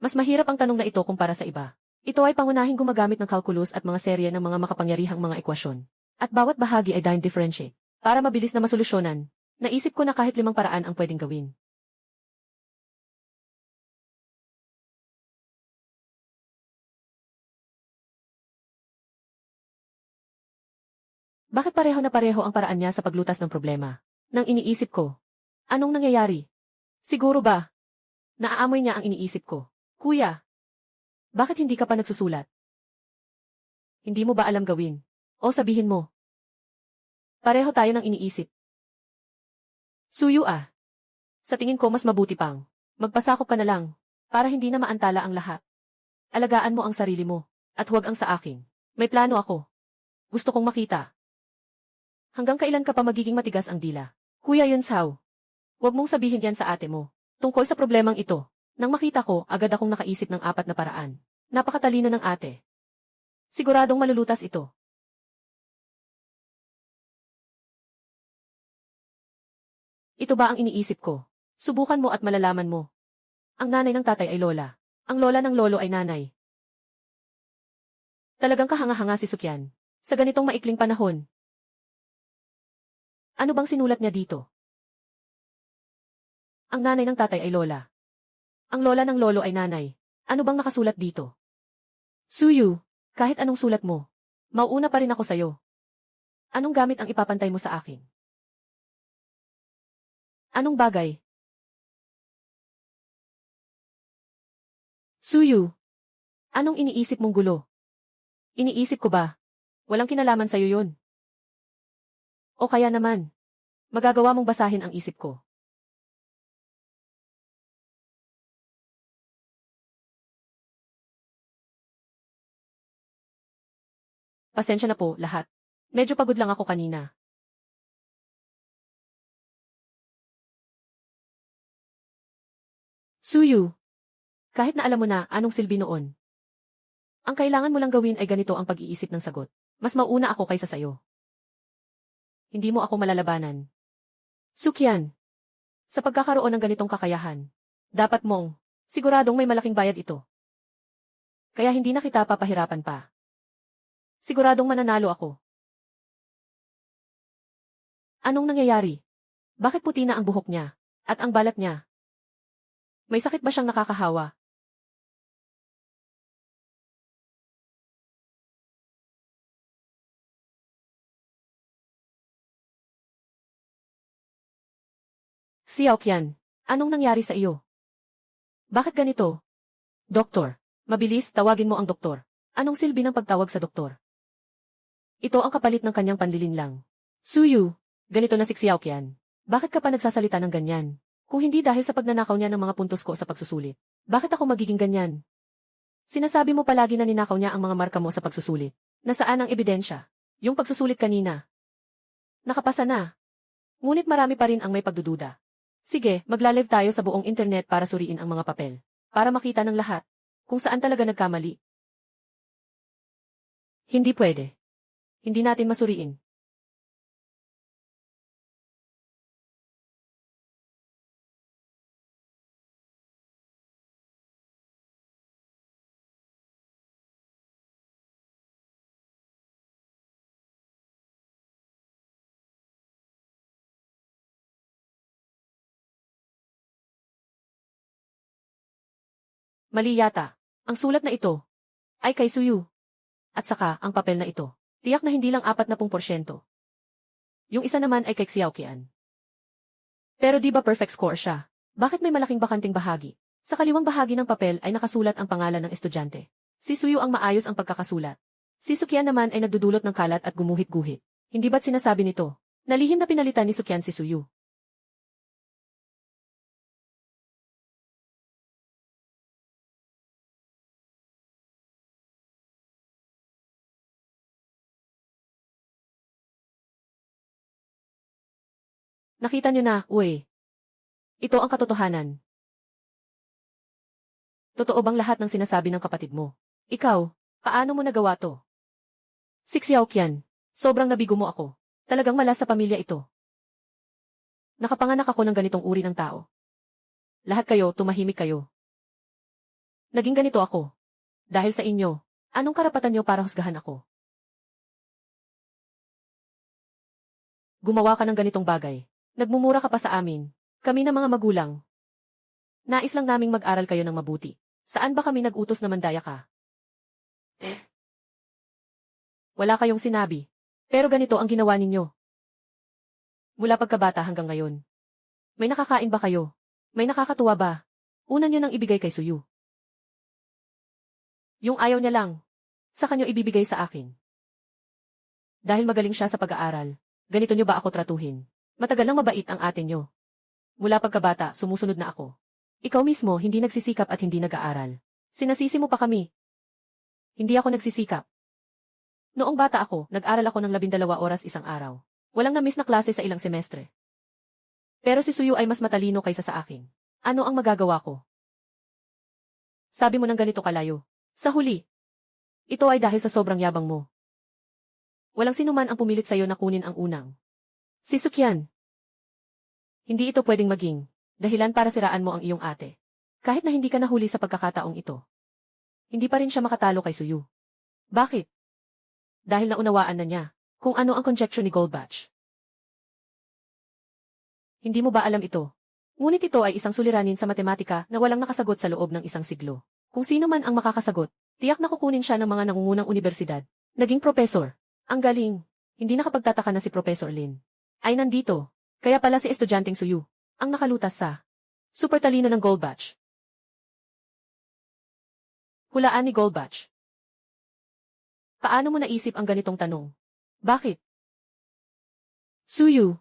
Mas mahirap ang tanong na ito kumpara sa iba. Ito ay pangunahing gumagamit ng calculus at mga serye ng mga makapangyarihang mga ekwasyon. At bawat bahagi ay dine differentiate. Para mabilis na masolusyonan, naisip ko na kahit 5 paraan ang pwedeng gawin. Bakit pareho na pareho ang paraan niya sa paglutas ng problema? Nang iniisip ko, anong nangyayari? Siguro ba? Naaamoy niya ang iniisip ko. Kuya, bakit hindi ka pa nagsusulat? Hindi mo ba alam gawin? O sabihin mo. Pareho tayo ng iniisip. Suyu ah. Sa tingin ko mas mabuti pang. Magpasakop ka na lang. Para hindi na maantala ang lahat. Alagaan mo ang sarili mo. At huwag ang sa akin. May plano ako. Gusto kong makita. Hanggang kailan ka pa magiging matigas ang dila? Kuya Yunsao. Huwag mong sabihin yan sa ate mo. Tungkol sa problemang ito. Nang makita ko, agad akong nakaisip ng 4 na paraan. Napakatalino ng ate. Siguradong malulutas ito. Ito ba ang iniisip ko? Subukan mo at malalaman mo. Ang nanay ng tatay ay lola. Ang lola ng lolo ay nanay. Talagang kahanga-hanga si Sukyan. Sa ganitong maikling panahon. Ano bang sinulat niya dito? Ang nanay ng tatay ay lola. Ang lola ng lolo ay nanay. Ano bang nakasulat dito? Suyu, kahit anong sulat mo, mauuna pa rin ako sa'yo. Anong gamit ang ipapantay mo sa akin? Anong bagay? Suyu, anong iniisip mong gulo? Iniisip ko ba? Walang kinalaman sa'yo yun. O kaya naman, magagawa mong basahin ang isip ko. Pasensya na po, lahat. Medyo pagod lang ako kanina. Suyu, Kahit na alam mo na anong silbi noon. Ang kailangan mo lang gawin ay ganito ang pag-iisip ng sagot. Mas mauna ako kaysa sayo. Hindi mo ako malalabanan. Sukyan. Sa pagkakaroon ng ganitong kakayahan, dapat mong, siguradong may malaking bayad ito. Kaya hindi na kita papahirapan pa. Siguradong mananalo ako. Anong nangyayari? Bakit puti na ang buhok niya? At ang balat niya? May sakit ba siyang nakakahawa? Xiaoqian, anong nangyari sa iyo? Bakit ganito? Doktor, mabilis, tawagin mo ang doktor. Anong silbi ng pagtawag sa doktor? Ito ang kapalit ng kanyang panlilinlang. Suyu, ganito na si Xiaoqian. Bakit ka pa nagsasalita ng ganyan? Kung hindi dahil sa pagnanakaw niya ng mga puntos ko sa pagsusulit. Bakit ako magiging ganyan? Sinasabi mo palagi na ninakaw niya ang mga marka mo sa pagsusulit. Nasaan ang ebidensya? Yung pagsusulit kanina. Nakapasa na. Ngunit marami pa rin ang may pagdududa. Sige, magla-live tayo sa buong internet para suriin ang mga papel. Para makita ng lahat kung saan talaga nagkamali. Hindi pwede. Hindi natin masuriin. Mali yata. Ang sulat na ito ay kay Suyu. At saka, ang papel na ito. Tiyak na hindi lang 40%. Yung isa naman ay kay Xiaoqian. Pero di ba perfect score siya? Bakit may malaking bakanting bahagi? Sa kaliwang bahagi ng papel ay nakasulat ang pangalan ng estudyante. Si Suyu ang maayos ang pagkakasulat. Si Sukyan naman ay nagdudulot ng kalat at gumuhit-guhit. Hindi ba't sinasabi nito? Nalihim na pinalitan ni Sukyan si Suyu. Nakita niyo na, uy. Ito ang katotohanan. Totoo bang lahat ng sinasabi ng kapatid mo? Ikaw, paano mo nagawa to? Si Xiaoqian, sobrang nabigo mo ako. Talagang mala sa pamilya ito. Nakapanganak ako ng ganitong uri ng tao. Lahat kayo, tumahimik kayo. Naging ganito ako. Dahil sa inyo, anong karapatan niyo para husgahan ako? Gumawa ka ng ganitong bagay. Nagmumura ka pa sa amin. Kami na mga magulang. Nais lang naming mag-aral kayo ng mabuti. Saan ba kami nag-utos na mandaya ka? Wala kayong sinabi. Pero ganito ang ginawa ninyo. Mula pagkabata hanggang ngayon. May nakakain ba kayo? May nakakatuwa ba? Una nyo nang ibigay kay Suyu. Yung ayaw niya lang. Sa kanyo ibibigay sa akin. Dahil magaling siya sa pag-aaral. Ganito nyo ba ako tratuhin? Matagal nang mabait ang ate nyo. Mula pagkabata, sumusunod na ako. Ikaw mismo hindi nagsisikap at hindi nag-aaral. Sinasisi mo pa kami. Hindi ako nagsisikap. Noong bata ako, nag-aral ako ng 12 oras isang araw. Walang na-miss na klase sa ilang semestre. Pero si Suyu ay mas matalino kaysa sa akin. Ano ang magagawa ko? Sabi mo ng ganito kalayo. Sa huli. Ito ay dahil sa sobrang yabang mo. Walang sinuman ang pumilit sa'yo na kunin ang unang. Si Sukyan. Hindi ito pwedeng maging dahilan para siraan mo ang iyong ate. Kahit na hindi ka nahuli sa pagkakataong ito. Hindi pa rin siya makatalo kay Suyu. Bakit? Dahil naunawaan na niya kung ano ang conjecture ni Goldbach. Hindi mo ba alam ito? Ngunit ito ay isang suliranin sa matematika na walang nakasagot sa loob ng isang siglo. Kung sino man ang makakasagot, tiyak na kukunin siya ng mga nangungunang unibersidad. Naging profesor. Ang galing. Hindi nakapagtataka na si Professor Lin ay nandito. Kaya pala si estudyanteng Suyu ang nakalutas sa super talino ng Goldbach. Hulaan ni Goldbach. Paano mo naisip ang ganitong tanong? Bakit? Suyu.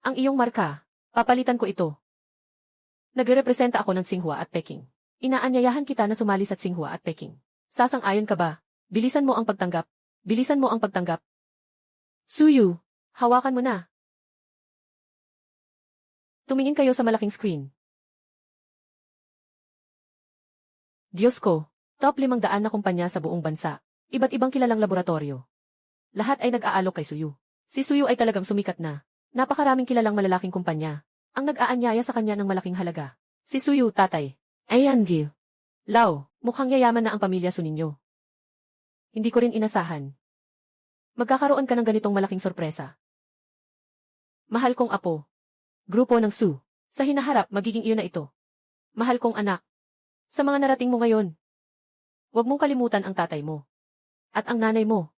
Ang iyong marka. Papalitan ko ito. Nagrerepresenta ako ng Tsinghua at Peking. Inaanyayahan kita na sumali sa Tsinghua at Peking. Sasang-ayon ka ba? Bilisan mo ang pagtanggap. Bilisan mo ang pagtanggap. Suyu, hawakan mo na. Tumingin kayo sa malaking screen. Diyos ko, top 500 na kumpanya sa buong bansa. Iba't ibang kilalang laboratorio. Lahat ay nag-aalok kay Suyu. Si Suyu ay talagang sumikat na. Napakaraming kilalang malalaking kumpanya ang nag-aanyaya sa kanya ng malaking halaga. Si Suyu, tatay. Ayan, Gil. Lau, mukhang yayaman na ang pamilya Su ninyo. Hindi ko rin inasahan. Magkakaroon ka ng ganitong malaking sorpresa. Mahal kong apo. Grupo ng Su. Sa hinaharap, magiging iyon na ito. Mahal kong anak. Sa mga narating mo ngayon, huwag mong kalimutan ang tatay mo. At ang nanay mo.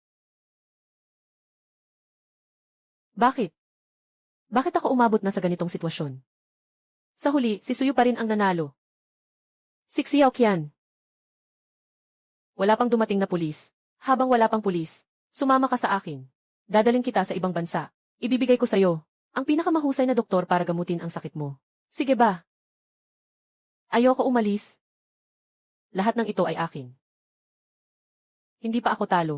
Bakit? Bakit ako umabot na sa ganitong sitwasyon? Sa huli, si Suyu pa rin ang nanalo. Si Xiao Qian. Wala pang dumating na pulis. Habang wala pang pulis, sumama ka sa akin. Dadalhin kita sa ibang bansa. Ibibigay ko sa'yo ang pinakamahusay na doktor para gamutin ang sakit mo. Sige ba? Ayoko umalis. Lahat ng ito ay akin. Hindi pa ako talo.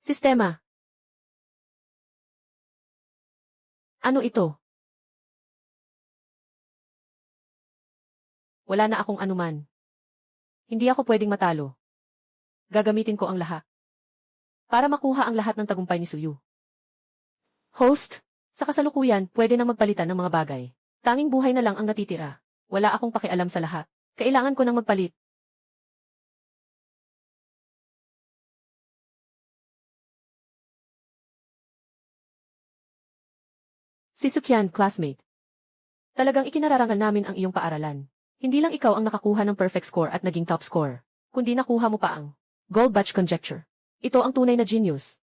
Sistema. Ano ito? Wala na akong anuman. Hindi ako pwedeng matalo. Gagamitin ko ang lahat para makuha ang lahat ng tagumpay ni Suyu. Host, sa kasalukuyan, pwede nang magpalitan ng mga bagay. Tanging buhay na lang ang natitira. Wala akong pakialam sa lahat. Kailangan ko nang magpalit. Si Sukyan, classmate. Talagang ikinararangal namin ang iyong paaralan. Hindi lang ikaw ang nakakuha ng perfect score at naging top score, kundi nakuha mo pa ang Gold Batch Conjecture. Ito ang tunay na genius.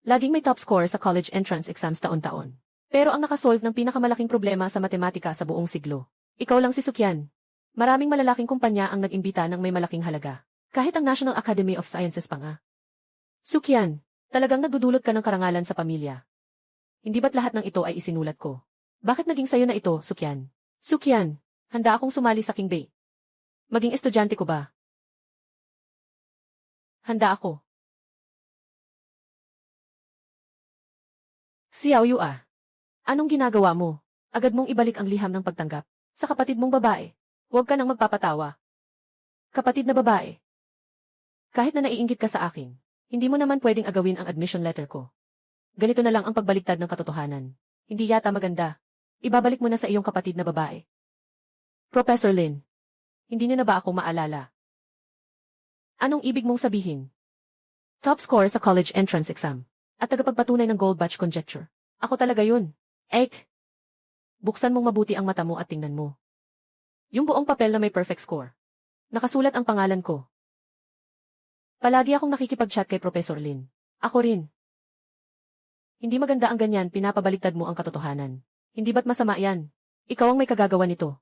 Laging may top score sa college entrance exams taon-taon. Pero ang nakasolve ng pinakamalaking problema sa matematika sa buong siglo. Ikaw lang si Sukyan. Maraming malalaking kumpanya ang nag-imbita ng may malaking halaga. Kahit ang National Academy of Sciences pa nga. Sukyan, talagang nagdudulot ka ng karangalan sa pamilya. Hindi ba't lahat ng ito ay isinulat ko? Bakit naging sayo na ito, Sukyan? Sukyan, handa akong sumali sa King Bay. Maging estudyante ko ba? Handa ako. Xiao Yu ah. Anong ginagawa mo? Agad mong ibalik ang liham ng pagtanggap sa kapatid mong babae. Huwag ka nang magpapatawa. Kapatid na babae. Kahit na naiinggit ka sa akin, hindi mo naman pwedeng agawin ang admission letter ko. Ganito na lang ang pagbaliktad ng katotohanan. Hindi yata maganda. Ibabalik mo na sa iyong kapatid na babae. Professor Lin, hindi niyo na ba ako maalala? Anong ibig mong sabihin? Top score sa college entrance exam. At tagapagpatunay ng Gold Batch Conjecture. Ako talaga yun. Ek! Buksan mong mabuti ang mata mo at tingnan mo. Yung buong papel na may perfect score. Nakasulat ang pangalan ko. Palagi akong nakikipag-chat kay Professor Lin. Ako rin. Hindi maganda ang ganyan, pinapabaliktad mo ang katotohanan. Hindi ba't masama yan? Ikaw ang may kagagawa nito.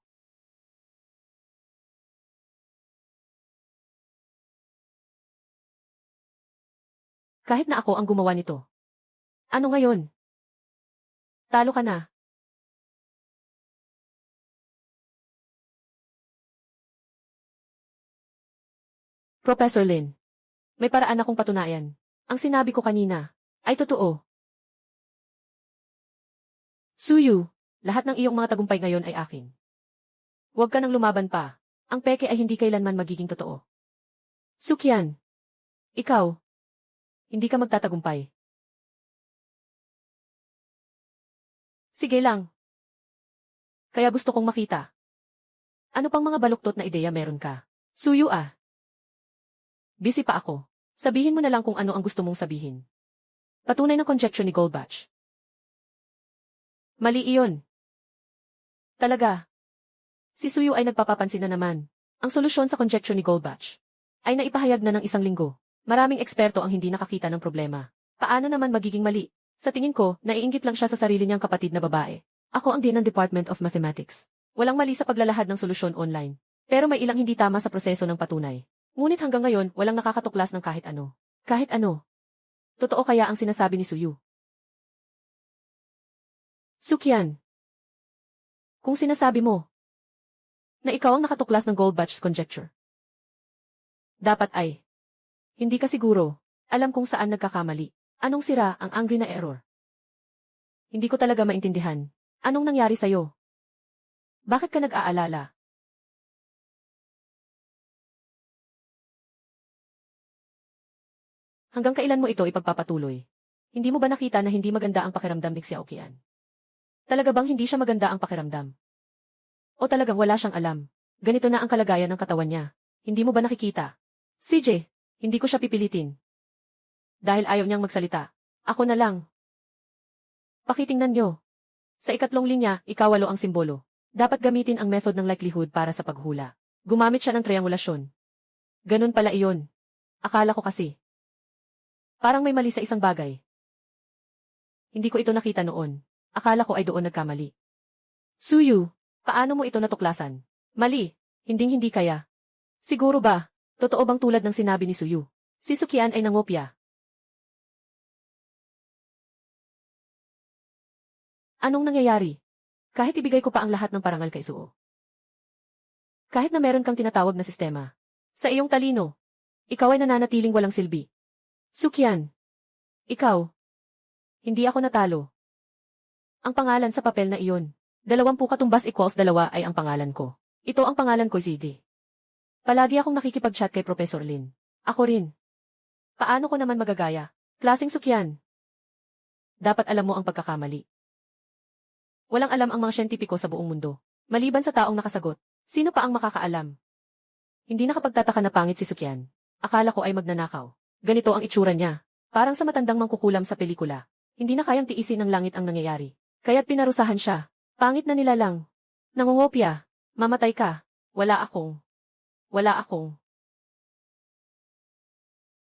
Kahit na ako ang gumawa nito. Ano ngayon? Talo ka na. Professor Lin, may paraan akong patunayan. Ang sinabi ko kanina ay totoo. Suyu, lahat ng iyong mga tagumpay ngayon ay akin. Huwag ka nang lumaban pa. Ang peke ay hindi kailanman magiging totoo. Sukyan, ikaw, hindi ka magtatagumpay. Sige lang. Kaya gusto kong makita. Ano pang mga baluktot na ideya meron ka? Suyu ah. Busy pa ako. Sabihin mo na lang kung ano ang gusto mong sabihin. Patunay ng conjecture ni Goldbatch. Mali iyon. Talaga. Si Suyu ay nagpapapansin na naman. Ang solusyon sa conjecture ni Goldbatch ay naipahayag na ng 1 linggo. Maraming eksperto ang hindi nakakita ng problema. Paano naman magiging mali? Sa tingin ko, naiinggit lang siya sa sarili niyang kapatid na babae. Ako ang dean ng Department of Mathematics. Walang mali sa paglalahad ng solusyon online. Pero may ilang hindi tama sa proseso ng patunay. Ngunit hanggang ngayon, walang nakakatuklas ng kahit ano. Kahit ano. Totoo kaya ang sinasabi ni Suyu? Sukyan. Kung sinasabi mo na ikaw ang nakatuklas ng Goldbatch's conjecture, dapat ay hindi ka siguro. Alam kung saan nagkakamali. Anong sira ang angry na error? Hindi ko talaga maintindihan. Anong nangyari sa'yo? Bakit ka nag-aalala? Hanggang kailan mo ito ipagpapatuloy? Hindi mo ba nakita na hindi maganda ang pakiramdam ni Xiaoqian? Talaga bang hindi siya maganda ang pakiramdam? O talagang wala siyang alam? Ganito na ang kalagayan ng katawan niya. Hindi mo ba nakikita? CJ, hindi ko siya pipilitin. Dahil ayaw niyang magsalita. Ako na lang. Pakitingnan niyo. Sa ikatlong linya, ikawalo ang simbolo. Dapat gamitin ang method ng likelihood para sa paghula. Gumamit siya ng triangulasyon. Ganun pala iyon. Akala ko kasi. Parang may mali sa isang bagay. Hindi ko ito nakita noon. Akala ko ay doon nagkamali. Suyu, paano mo ito natuklasan? Mali, hinding-hindi kaya. Siguro ba, totoo bang tulad ng sinabi ni Suyu? Si Sukian ay nangopya. Anong nangyayari? Kahit ibigay ko pa ang lahat ng parangal kay Suo. Kahit na meron kang tinatawag na sistema. Sa iyong talino, ikaw ay nananatiling walang silbi. Sukian. Ikaw. Hindi ako natalo. Ang pangalan sa papel na iyon. 20 katumbas equals 2 ay ang pangalan ko. Ito ang pangalan ko, CD. Palagi akong nakikipag-chat kay Professor Lin. Ako rin. Paano ko naman magagaya? Klaseng Sukian. Dapat alam mo ang pagkakamali. Walang alam ang mga siyentipiko sa buong mundo. Maliban sa taong nakasagot, sino pa ang makakaalam? Hindi nakapagtataka na pangit si Sukian. Akala ko ay magnanakaw. Ganito ang itsura niya. Parang sa matandang mangkukulam sa pelikula. Hindi na kayang tiisin ng langit ang nangyayari. Kaya't pinarusahan siya. Pangit na nilalang. Nangungopya. Mamatay ka. Wala akong.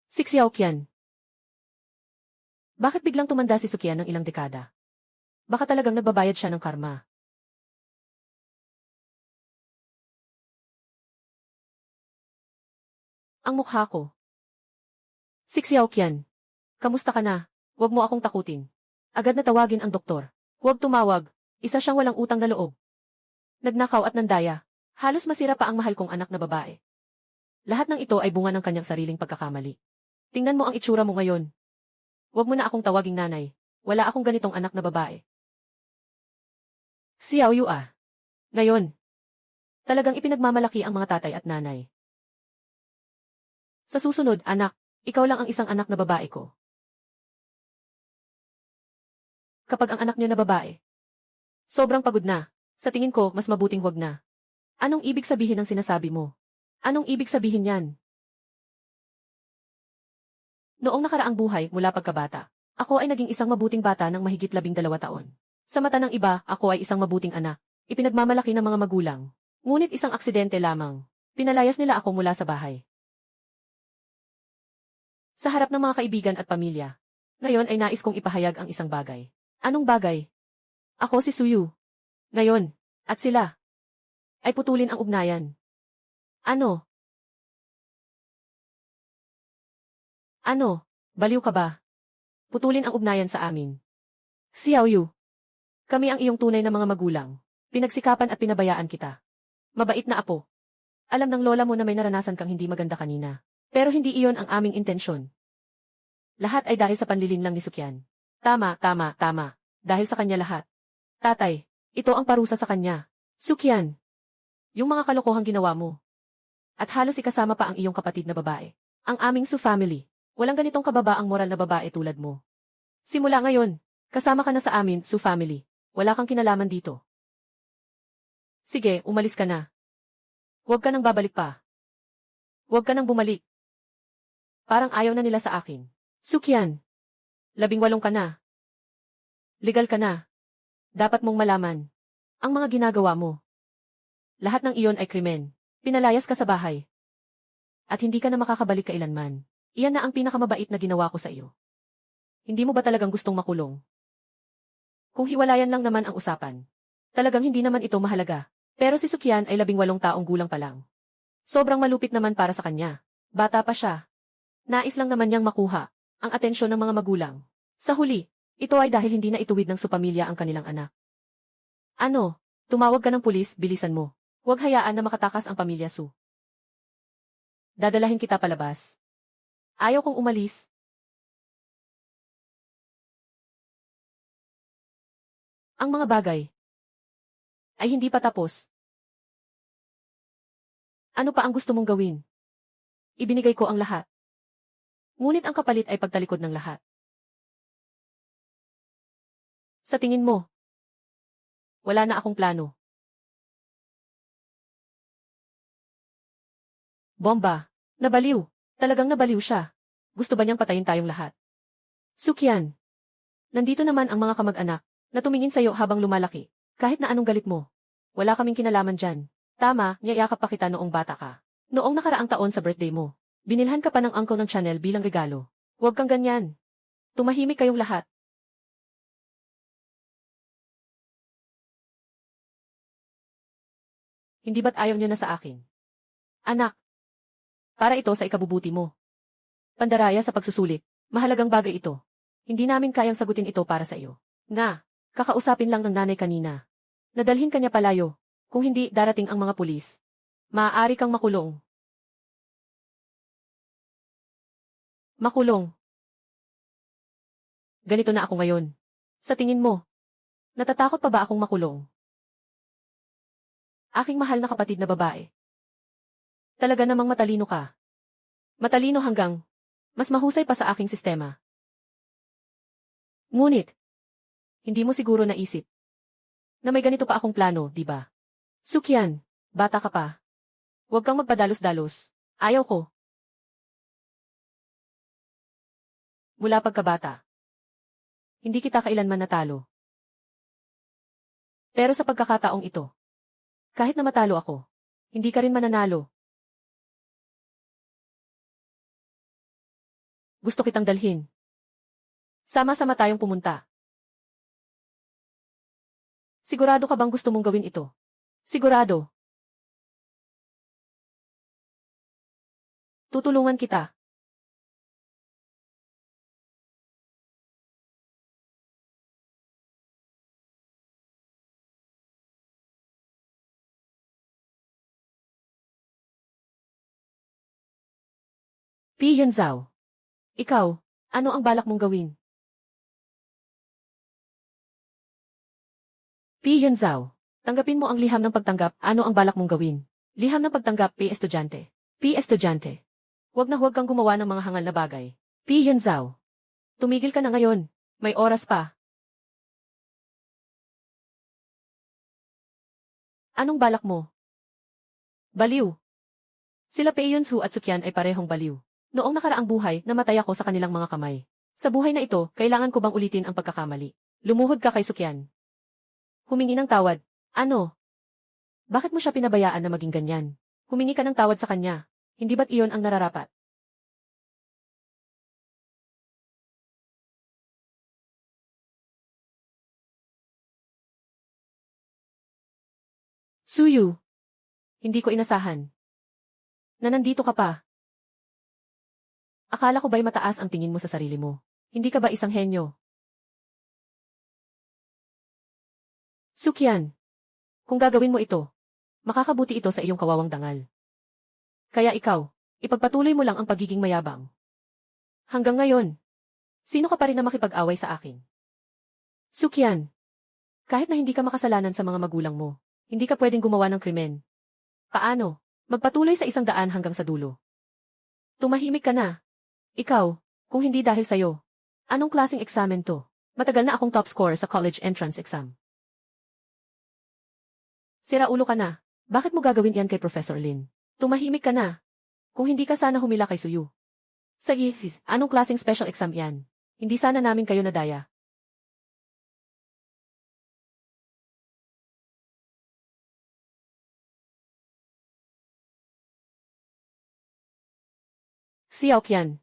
Si Xiaoqian. Bakit biglang tumanda si Sukian ng ilang dekada? Baka talagang nagbabayad siya ng karma. Ang mukha ko. Si Xiaoqian. Kamusta ka na? Huwag mo akong takutin. Agad na tawagin ang doktor. Huwag tumawag. Isa siyang walang utang na loob. Nagnakaw at nandaya. Halos masira pa ang mahal kong anak na babae. Lahat ng ito ay bunga ng kanyang sariling pagkakamali. Tingnan mo ang itsura mo ngayon. Huwag mo na akong tawaging nanay. Wala akong ganitong anak na babae. Xiao Yu ah. Ngayon. Talagang ipinagmamalaki ang mga tatay at nanay. Sa susunod, anak, ikaw lang ang isang anak na babae ko. Kapag ang anak niyo na babae, sobrang pagod na. Sa tingin ko, mas mabuting wag na. Anong ibig sabihin ng sinasabi mo? Anong ibig sabihin yan? Noong nakaraang buhay mula pagkabata, ako ay naging isang mabuting bata ng mahigit 12 taon. Sa mata ng iba, ako ay isang mabuting anak. Ipinagmamalaki ng mga magulang. Ngunit isang aksidente lamang. Pinalayas nila ako mula sa bahay. Sa harap ng mga kaibigan at pamilya. Ngayon ay nais kong ipahayag ang isang bagay. Anong bagay? Ako si Suyu. Ngayon, at sila, ay putulin ang ugnayan. Ano? Ano? Baliw ka ba? Putulin ang ugnayan sa amin. Xiao Yu. Kami ang iyong tunay na mga magulang. Pinagsikapan at pinabayaan kita. Mabait na apo. Alam ng lola mo na may naranasan kang hindi maganda kanina. Pero hindi iyon ang aming intensyon. Lahat ay dahil sa panlilin lang ni Sukian. Tama. Dahil sa kanya lahat. Tatay, ito ang parusa sa kanya. Sukian. Yung mga kalokohang ginawa mo. At halos ikasama pa ang iyong kapatid na babae. Ang aming Su family. Walang ganitong kababaang moral na babae tulad mo. Simula ngayon, kasama ka na sa amin, Su family. Wala kang kinalaman dito. Sige, umalis ka na. Huwag ka nang babalik pa. Huwag ka nang bumalik. Parang ayaw na nila sa akin. Sukian. 18 ka na. Legal ka na. Dapat mong malaman. Ang mga ginagawa mo. Lahat ng iyon ay krimen. Pinalayas ka sa bahay. At hindi ka na makakabalik kailanman. Iyan na ang pinakamabait na ginawa ko sa iyo. Hindi mo ba talagang gustong makulong? Kung hiwalayan lang naman ang usapan. Talagang hindi naman ito mahalaga. Pero si Sukian ay 18 taong gulang pa lang. Sobrang malupit naman para sa kanya. Bata pa siya. Nais lang naman niyang makuha ang atensyon ng mga magulang. Sa huli, ito ay dahil hindi na ituwid ng supamilya ang kanilang anak. Ano? Tumawag ka ng pulis, bilisan mo. Huwag hayaan na makatakas ang pamilya Su. Dadalahin kita palabas. Ayaw kong umalis. Ang mga bagay ay hindi pa tapos. Ano pa ang gusto mong gawin? Ibinigay ko ang lahat. Ngunit ang kapalit ay pagtalikod ng lahat. Sa tingin mo, wala na akong plano. Bomba. Nabaliw. Talagang nabaliw siya. Gusto ba niyang patayin tayong lahat? Sukyan. Nandito naman ang mga kamag-anak na tumingin sa'yo habang lumalaki. Kahit na anong galit mo. Wala kaming kinalaman dyan. Tama, niyayakap pa kita noong bata ka. Noong nakaraang taon sa birthday mo. Binilhan ka pa ng uncle ng Chanel bilang regalo. Huwag kang ganyan. Tumahimik kayong lahat. Hindi ba't ayaw niyo na sa akin? Anak. Para ito sa ikabubuti mo. Pandaraya sa pagsusulit. Mahalagang bagay ito. Hindi namin kayang sagutin ito para sa iyo. Nga, kakausapin lang ng nanay kanina. Nadalhin kanya palayo. Kung hindi, darating ang mga pulis. Maaari kang makulong. Makulong. Ganito na ako ngayon. Sa tingin mo, natatakot pa ba akong makulong? Aking mahal na kapatid na babae. Talaga namang matalino ka. Matalino hanggang mas mahusay pa sa aking sistema. Ngunit, hindi mo siguro naisip na may ganito pa akong plano, di ba? Sukyan, bata ka pa. Huwag kang magpadalos-dalos. Ayaw ko. Mula pagkabata. Hindi kita kailanman natalo. Pero sa pagkakataong ito, kahit na matalo ako, hindi ka rin mananalo. Gusto kitang dalhin. Sama-sama tayong pumunta. Sigurado ka bang gusto mong gawin ito? Sigurado. Tutulungan kita. Pi Yanzao. Ikaw, ano ang balak mong gawin? Pi Yanzao. Tanggapin mo ang liham ng pagtanggap, ano ang balak mong gawin? Liham ng pagtanggap, Pi Estudyante. Pi Estudyante. Huwag na huwag kang gumawa ng mga hangal na bagay. Pi Yanzao. Tumigil ka na ngayon. May oras pa. Anong balak mo? Baliw. Sila Peiyunsu at Sukyan ay parehong baliw. Noong nakaraang buhay, namatay ako sa kanilang mga kamay. Sa buhay na ito, kailangan ko bang ulitin ang pagkakamali? Lumuhod ka kay Sukyan. Humingi ng tawad. Ano? Bakit mo siya pinabayaan na maging ganyan? Humingi ka ng tawad sa kanya. Hindi ba't iyon ang nararapat? Suyu. Hindi ko inasahan. Na nandito ka pa. Akala ko ba'y mataas ang tingin mo sa sarili mo? Hindi ka ba isang henyo? Sukyan. Kung gagawin mo ito, makakabuti ito sa iyong kawawang dangal. Kaya ikaw, ipagpatuloy mo lang ang pagiging mayabang. Hanggang ngayon, sino ka pa rin na makipag-away sa akin? Sukyan. Kahit na hindi ka makasalanan sa mga magulang mo, hindi ka pwedeng gumawa ng krimen. Paano? Magpatuloy sa isang daan hanggang sa dulo. Tumahimik ka na. Ikaw, kung hindi dahil sa'yo. Anong klaseng eksamen to? Matagal na akong top scorer sa college entrance exam. Sira ulo ka na. Bakit mo gagawin yan kay Professor Lin? Tumahimik ka na. Kung hindi ka sana humila kay Suyu. Sige, anong klaseng special exam yan? Hindi sana namin kayo nadaya. Xiaoqian.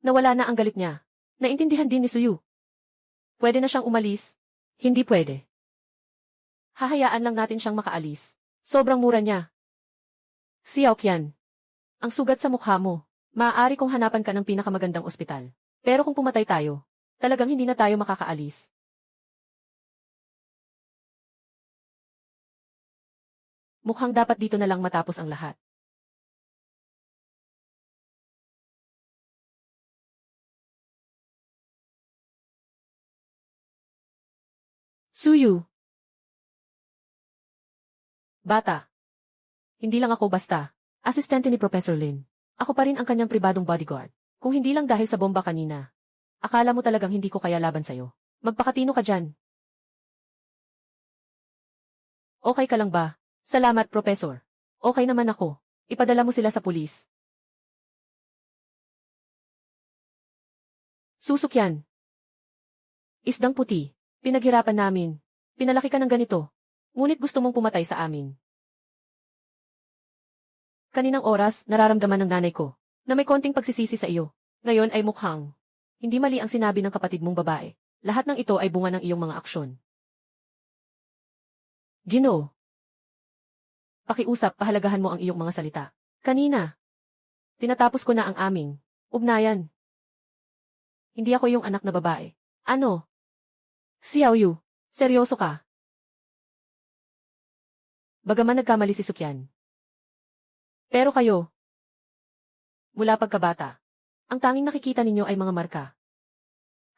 Nawala na ang galit niya. Naintindihan din ni Suyu. Pwede na siyang umalis? Hindi pwede. Hahayaan lang natin siyang makaalis. Sobrang mura niya. Xiaoqian. Ang sugat sa mukha mo. Maaari kong hanapan ka ng pinakamagandang ospital. Pero kung pumatay tayo, talagang hindi na tayo makakaalis. Mukhang dapat dito na lang matapos ang lahat. Suyu. Bata. Hindi lang ako basta. Asistente ni Professor Lin. Ako pa rin ang kanyang pribadong bodyguard. Kung hindi lang dahil sa bomba kanina. Akala mo talagang hindi ko kaya laban sa'yo. Magpakatino ka dyan. Okay ka lang ba? Salamat, Professor. Okay naman ako. Ipadala mo sila sa pulis. Susuk yan. Isdang puti. Pinaghirapan namin. Pinalaki ka ng ganito. Ngunit gusto mong pumatay sa amin. Kaninang oras, nararamdaman ng nanay ko na may konting pagsisisi sa iyo. Ngayon ay mukhang hindi mali ang sinabi ng kapatid mong babae. Lahat ng ito ay bunga ng iyong mga aksyon. Ginoo. Pakiusap, pahalagahan mo ang iyong mga salita. Kanina. Tinatapos ko na ang aming ugnayan. Hindi ako yung anak na babae. Ano? Xiao Yu, seryoso ka? Bagaman nagkamali si Sukyan. Pero kayo, mula pagkabata, ang tanging nakikita ninyo ay mga marka.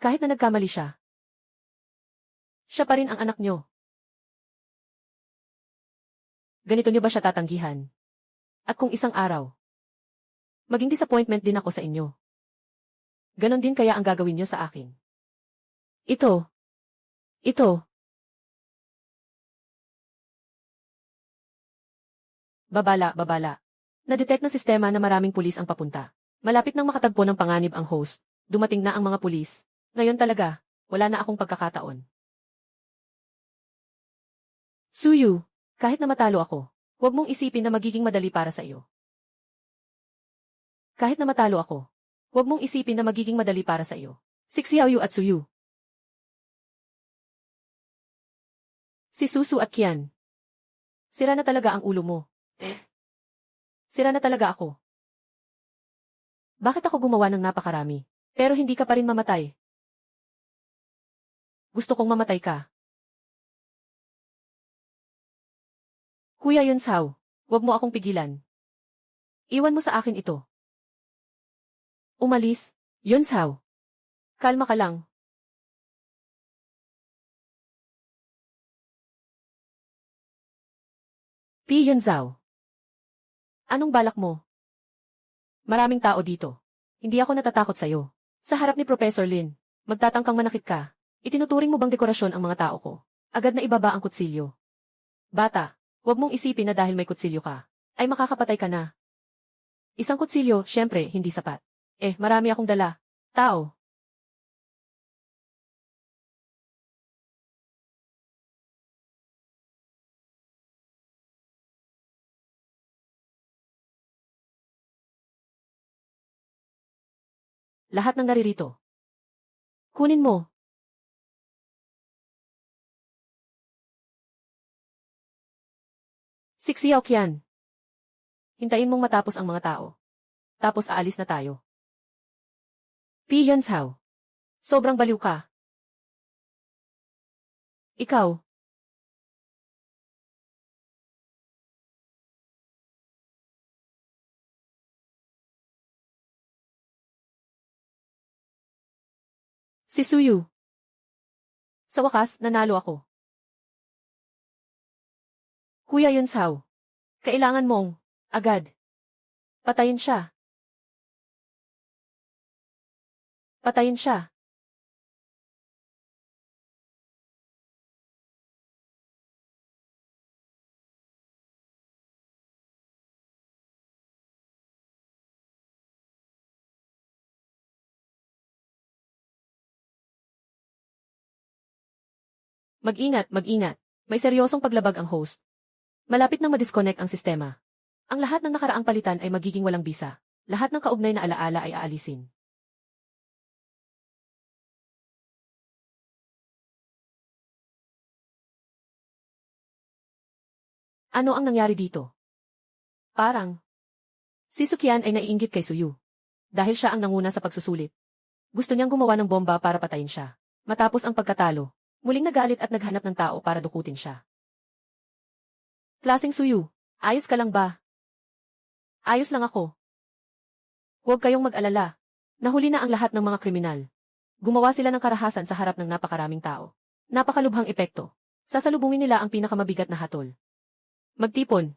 Kahit na nagkamali siya, siya pa rin ang anak nyo. Ganito nyo ba siya tatanggihan? At kung isang araw, maging disappointment din ako sa inyo. Ganon din kaya ang gagawin nyo sa akin. Ito. Babala. Na-detect ng sistema na maraming pulis ang papunta. Malapit nang makatagpo ng panganib ang host. Dumating na ang mga pulis. Ngayon talaga, wala na akong pagkakataon. Suyu, kahit na matalo ako, huwag mong isipin na magiging madali para sa iyo. Kahit na matalo ako, huwag mong isipin na magiging madali para sa iyo. Si Xiaoyu at Suyu. Si Susu at Qian. Sira na talaga ang ulo mo. Sira na talaga ako. Bakit ako gumawa ng napakarami? Pero hindi ka pa rin mamatay. Gusto kong mamatay ka. Kuya Yunsao, huwag mo akong pigilan. Iwan mo sa akin ito. Umalis, Yunsao. Kalma ka lang. Pi Yunzao. Anong balak mo? Maraming tao dito. Hindi ako natatakot sa'yo. Sa harap ni Professor Lin, magtatangkang manakit ka. Itinuturing mo bang dekorasyon ang mga tao ko? Agad na ibaba ang kutsilyo. Bata, huwag mong isipin na dahil may kutsilyo ka, ay makakapatay ka na. Isang kutsilyo, syempre, hindi sapat. Marami akong dala. Tao. Lahat ng naririto. Kunin mo. Si Xiao Qian. Hintayin mong matapos ang mga tao. Tapos aalis na tayo. Pi Yunsao. Sobrang baliw ka. Ikaw. Si Suyu. Sa wakas, nanalo ako. Kuya Yunsao. Kailangan mong, agad. Patayin siya. Patayin siya. Mag-ingat. May seryosong paglabag ang host. Malapit nang ma-disconnect ang sistema. Ang lahat ng nakaraang palitan ay magiging walang bisa. Lahat ng kaugnay na alaala ay aalisin. Ano ang nangyari dito? Parang, si Sukyan ay naiinggit kay Suyu. Dahil siya ang nanguna sa pagsusulit. Gusto niyang gumawa ng bomba para patayin siya. Matapos ang pagkatalo, muling nagalit at naghanap ng tao para dukutin siya. Klaseng Suyu, ayos ka lang ba? Ayos lang ako. Huwag kayong mag-alala. Nahuli na ang lahat ng mga kriminal. Gumawa sila ng karahasan sa harap ng napakaraming tao. Napakalubhang epekto. Sasalubungin nila ang pinakamabigat na hatol. Magtipon.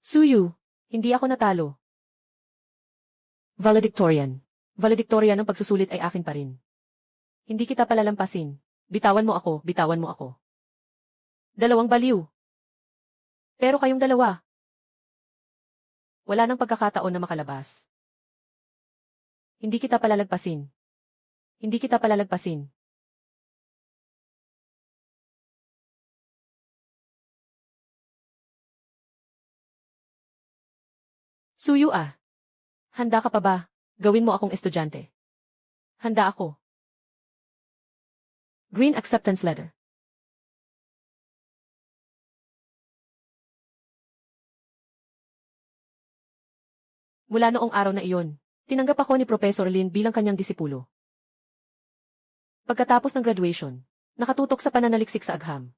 Suyu. Hindi ako natalo. Valedictorian. Valedictorian ang pagsusulit ay akin pa rin. Hindi kita palalampasin. Bitawan mo ako, bitawan mo ako. Dalawang baliw. Pero kayong dalawa. Wala nang pagkakataon na makalabas. Hindi kita palalagpasin. Hindi kita palalagpasin. Suyu ah. Handa ka pa ba? Gawin mo akong estudyante. Handa ako. Green acceptance letter. Mula noong araw na iyon, tinanggap ako ni Professor Lin bilang kanyang disipulo. Pagkatapos ng graduation, nakatutok sa pananaliksik sa agham.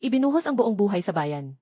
Ibinuhos ang buong buhay sa bayan.